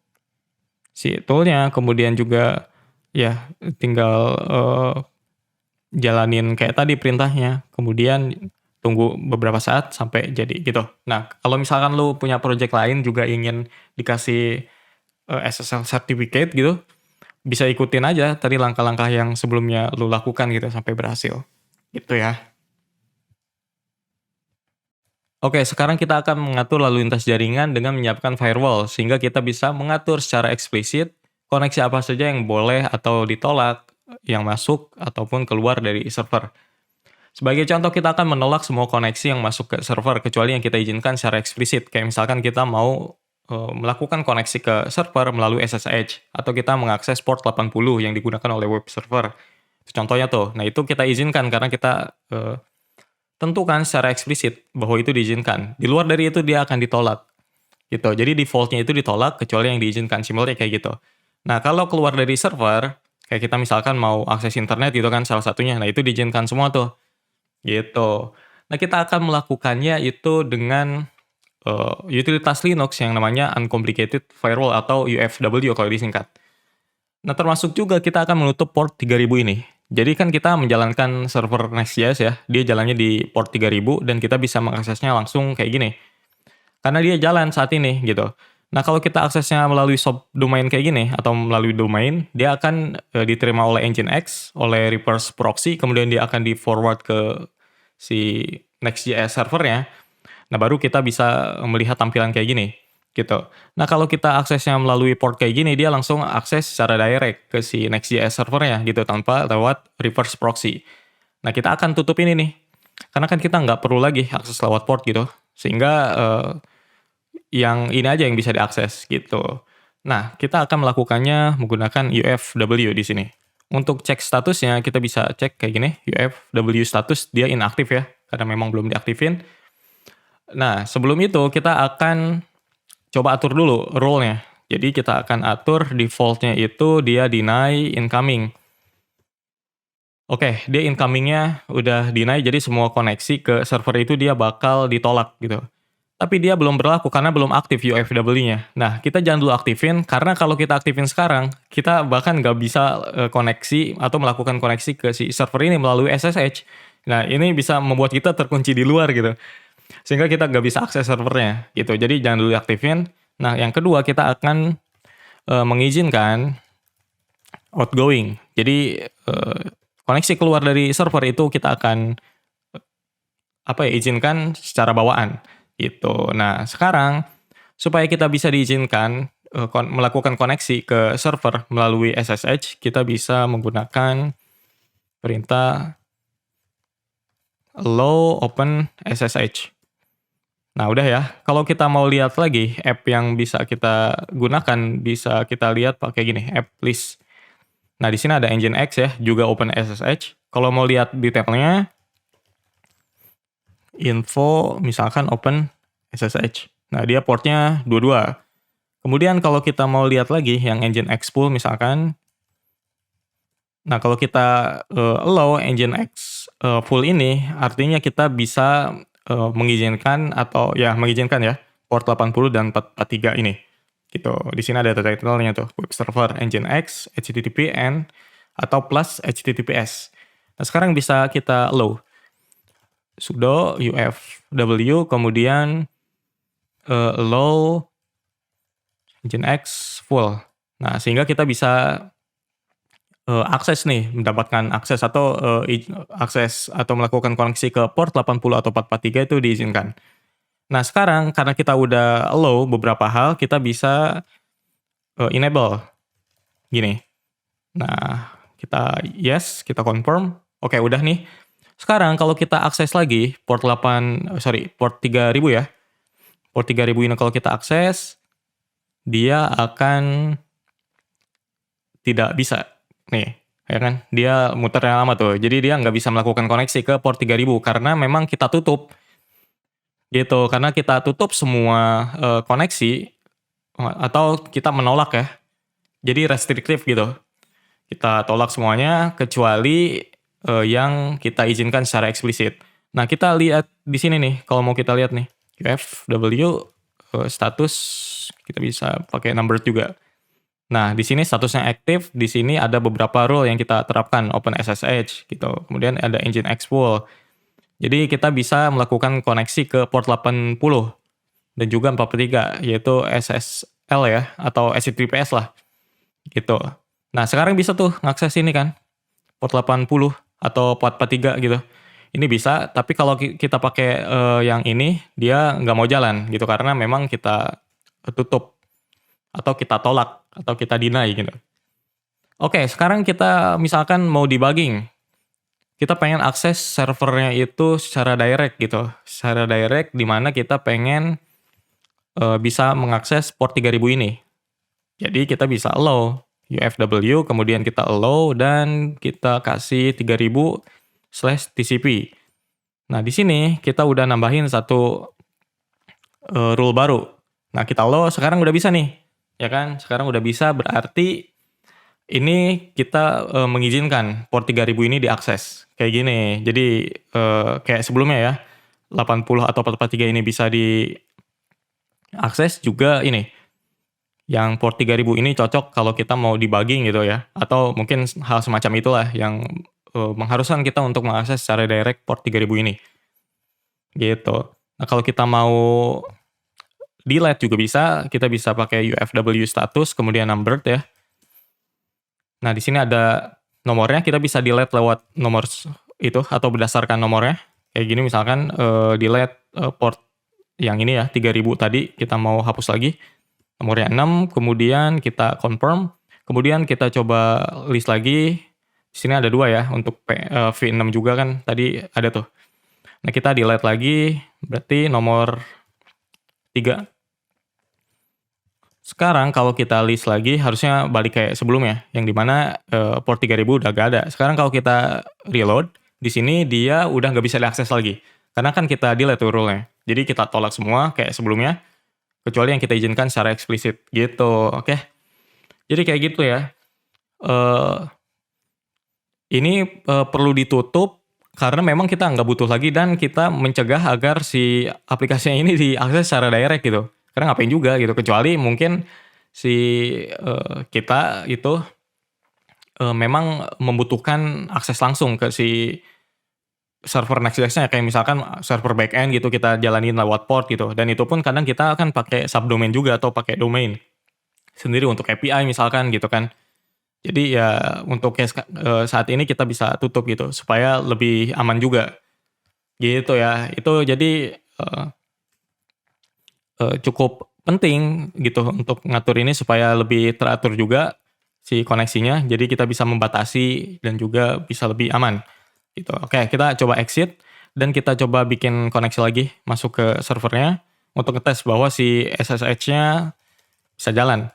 S1: si toolnya, kemudian juga ya tinggal jalanin kayak tadi perintahnya, kemudian tunggu beberapa saat sampai jadi gitu. Nah, kalau misalkan lu punya project lain juga ingin dikasih SSL certificate gitu, bisa ikutin aja tadi langkah-langkah yang sebelumnya lu lakukan gitu sampai berhasil. Gitu ya. Oke, sekarang kita akan mengatur lalu lintas jaringan dengan menyiapkan firewall, sehingga kita bisa mengatur secara eksplisit koneksi apa saja yang boleh atau ditolak, yang masuk ataupun keluar dari server. Sebagai contoh, kita akan menolak semua koneksi yang masuk ke server, kecuali yang kita izinkan secara eksplisit. Kayak misalkan kita mau melakukan koneksi ke server melalui SSH, atau kita mengakses port 80 yang digunakan oleh web server. Itu contohnya tuh. Nah, itu kita izinkan karena kita tentukan secara eksplisit bahwa itu diizinkan. Di luar dari itu dia akan ditolak. Gitu. Jadi defaultnya itu ditolak kecuali yang diizinkan. Simpelnya kayak gitu. Nah, kalau keluar dari server, kayak kita misalkan mau akses internet gitu kan salah satunya. Nah, itu diizinkan semua tuh. Gitu. Nah, kita akan melakukannya itu dengan utilitas Linux yang namanya Uncomplicated Firewall atau UFW kalau disingkat. Nah, termasuk juga kita akan menutup port 3000 ini. Jadi kan kita menjalankan server Next.js ya, dia jalannya di port 3000 dan kita bisa mengaksesnya langsung kayak gini. Karena dia jalan saat ini gitu. Nah, kalau kita aksesnya melalui subdomain kayak gini atau melalui domain, dia akan diterima oleh Nginx, oleh reverse proxy, kemudian dia akan di-forward ke si Next.js servernya. Nah, baru kita bisa melihat tampilan kayak gini, gitu. Nah, kalau kita aksesnya melalui port kayak gini, dia langsung akses secara direct ke si Next.js servernya, gitu, tanpa lewat reverse proxy. Nah, kita akan tutup ini nih, karena kan kita nggak perlu lagi akses lewat port gitu, sehingga yang ini aja yang bisa diakses, gitu. Nah, kita akan melakukannya menggunakan UFW di sini. Untuk cek statusnya, kita bisa cek kayak gini, UFW status, dia inaktif ya, karena memang belum diaktifin. Nah, sebelum itu kita akan coba atur dulu role-nya. Jadi kita akan atur default-nya itu dia deny incoming. Oke, dia incoming-nya udah deny, jadi semua koneksi ke server itu dia bakal ditolak gitu. Tapi dia belum berlaku karena belum aktif UFW-nya. Nah, kita jangan dulu aktifin, karena kalau kita aktifin sekarang, kita bahkan nggak bisa koneksi atau melakukan koneksi ke si server ini melalui SSH. Nah, ini bisa membuat kita terkunci di luar gitu. Sehingga kita nggak bisa akses servernya gitu. Jadi jangan dulu aktifin. Nah, yang kedua kita akan mengizinkan outgoing. Jadi koneksi keluar dari server itu kita akan izinkan secara bawaan gitu. Nah, sekarang supaya kita bisa diizinkan melakukan koneksi ke server melalui SSH, kita bisa menggunakan perintah allow open SSH. Nah, udah ya. Kalau kita mau lihat lagi app yang bisa kita gunakan, bisa kita lihat pakai gini, app list. Nah, di sini ada Nginx ya, juga open SSH. Kalau mau lihat detailnya, info misalkan open SSH. Nah, dia portnya 22. Kemudian kalau kita mau lihat lagi yang Nginx pool misalkan, nah kalau kita allow Nginx full ini, artinya kita bisa mengizinkan ya port 80 dan 443 ini. Gitu. Di sini ada title-nya tuh, web server Nginx, HTTPN atau plus HTTPS. Nah, sekarang bisa kita allow sudo UFW kemudian allow Nginx full. Nah, sehingga kita bisa akses nih, mendapatkan akses atau akses atau melakukan koneksi ke port 80 atau 443 itu diizinkan. Nah, sekarang karena kita udah allow beberapa hal, kita bisa enable. Gini. Nah, kita yes, kita confirm. Oke, udah nih. Sekarang kalau kita akses lagi port 3000 ya. Port 3000 ini kalau kita akses, dia akan tidak bisa. Nih, ya kan? Dia muternya lama tuh. Jadi dia nggak bisa melakukan koneksi ke port 3000 karena memang kita tutup. Gitu, karena kita tutup semua koneksi atau kita menolak ya. Jadi restriktif gitu. Kita tolak semuanya kecuali yang kita izinkan secara eksplisit. Nah, kita lihat di sini nih, kalau mau kita lihat nih, UFW status kita bisa pakai number juga. Nah, di sini statusnya aktif, di sini ada beberapa rule yang kita terapkan, OpenSSH gitu. Kemudian ada engine expool. Jadi kita bisa melakukan koneksi ke port 80 dan juga 43, yaitu SSL ya, atau HTTPS lah, gitu. Nah, sekarang bisa tuh ngakses ini kan, port 80 atau port 43 gitu. Ini bisa, tapi kalau kita pakai yang ini, dia nggak mau jalan gitu, karena memang kita tutup, atau kita tolak, atau kita deny gitu. Oke, sekarang kita misalkan mau debugging. Kita pengen akses servernya itu secara direct gitu. Secara direct di mana kita pengen bisa mengakses port 3000 ini. Jadi kita bisa allow UFW, kemudian kita allow dan kita kasih 3000/TCP. Nah, di sini kita udah nambahin satu rule baru. Nah, kita allow sekarang udah bisa nih. Ya kan? Sekarang udah bisa, berarti ini kita mengizinkan port 3000 ini diakses. Kayak gini. Jadi kayak sebelumnya ya, 80 atau 443 ini bisa diakses juga ini. Yang port 3000 ini cocok kalau kita mau debugging gitu ya. Atau mungkin hal semacam itulah yang mengharuskan kita untuk mengakses secara direct port 3000 ini. Gitu. Nah, kalau kita mau delete juga bisa, kita bisa pakai UFW status, kemudian numbered ya. Nah, di sini ada nomornya, kita bisa delete lewat nomor itu atau berdasarkan nomornya. Kayak gini misalkan delete port yang ini ya, 3000 tadi, kita mau hapus lagi. Nomornya 6, kemudian kita confirm, kemudian kita coba list lagi. Di sini ada 2 ya, untuk V6 juga kan tadi ada tuh. Nah, kita delete lagi, berarti nomor 3. Sekarang kalau kita list lagi harusnya balik kayak sebelumnya, yang dimana port 3000 udah gak ada. Sekarang kalau kita reload, di sini dia udah nggak bisa diakses lagi. Karena kan kita delete tuh rule-nya. Jadi kita tolak semua kayak sebelumnya, kecuali yang kita izinkan secara eksplisit gitu, oke? Jadi kayak gitu ya. Ini perlu ditutup karena memang kita nggak butuh lagi dan kita mencegah agar si aplikasinya ini diakses secara direct gitu. Karena ngapain juga gitu, kecuali mungkin si kita itu memang membutuhkan akses langsung ke si server Next.js-nya, kayak misalkan server backend gitu kita jalanin lewat port gitu. Dan itu pun kadang kita akan pakai subdomain juga atau pakai domain sendiri untuk API misalkan gitu kan. Jadi ya untuk case saat ini kita bisa tutup gitu supaya lebih aman juga. Gitu ya. Itu jadi cukup penting gitu untuk ngatur ini supaya lebih teratur juga si koneksinya. Jadi kita bisa membatasi dan juga bisa lebih aman. Gitu. Oke, kita coba exit dan kita coba bikin koneksi lagi masuk ke servernya untuk ngetes bahwa si SSH-nya bisa jalan.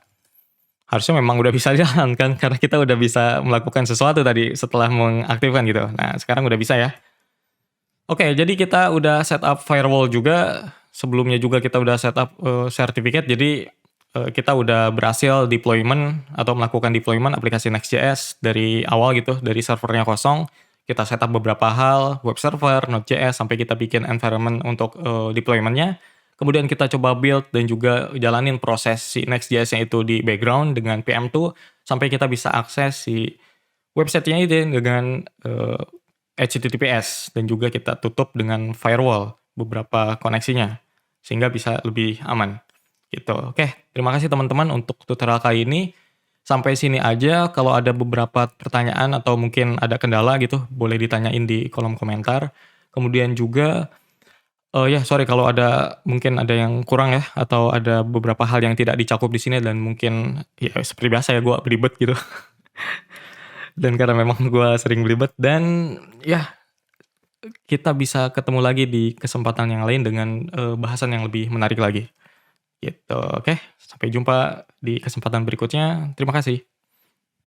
S1: Harusnya memang udah bisa jalan kan, karena kita udah bisa melakukan sesuatu tadi setelah mengaktifkan gitu. Nah, sekarang udah bisa ya. Oke, jadi kita udah setup firewall juga. Sebelumnya juga kita udah setup sertifikat, jadi kita udah berhasil deployment atau melakukan deployment aplikasi Next.js dari awal gitu, dari servernya kosong. Kita setup beberapa hal, web server, Node.js, sampai kita bikin environment untuk deployment-nya. Kemudian kita coba build dan juga jalanin proses si Next.js-nya itu di background dengan PM2, sampai kita bisa akses si website-nya itu dengan HTTPS, dan juga kita tutup dengan firewall beberapa koneksinya, sehingga bisa lebih aman. Gitu. Oke, terima kasih teman-teman untuk tutorial kali ini. Sampai sini aja. Kalau ada beberapa pertanyaan atau mungkin ada kendala gitu, boleh ditanyain di kolom komentar. Kemudian juga, sorry kalau mungkin ada yang kurang ya, atau ada beberapa hal yang tidak dicakup di sini dan mungkin ya seperti biasa ya gue belibet gitu. Dan karena memang gue sering belibet dan ya kita bisa ketemu lagi di kesempatan yang lain dengan bahasan yang lebih menarik lagi. Gitu. Oke, sampai jumpa di kesempatan berikutnya. Terima kasih.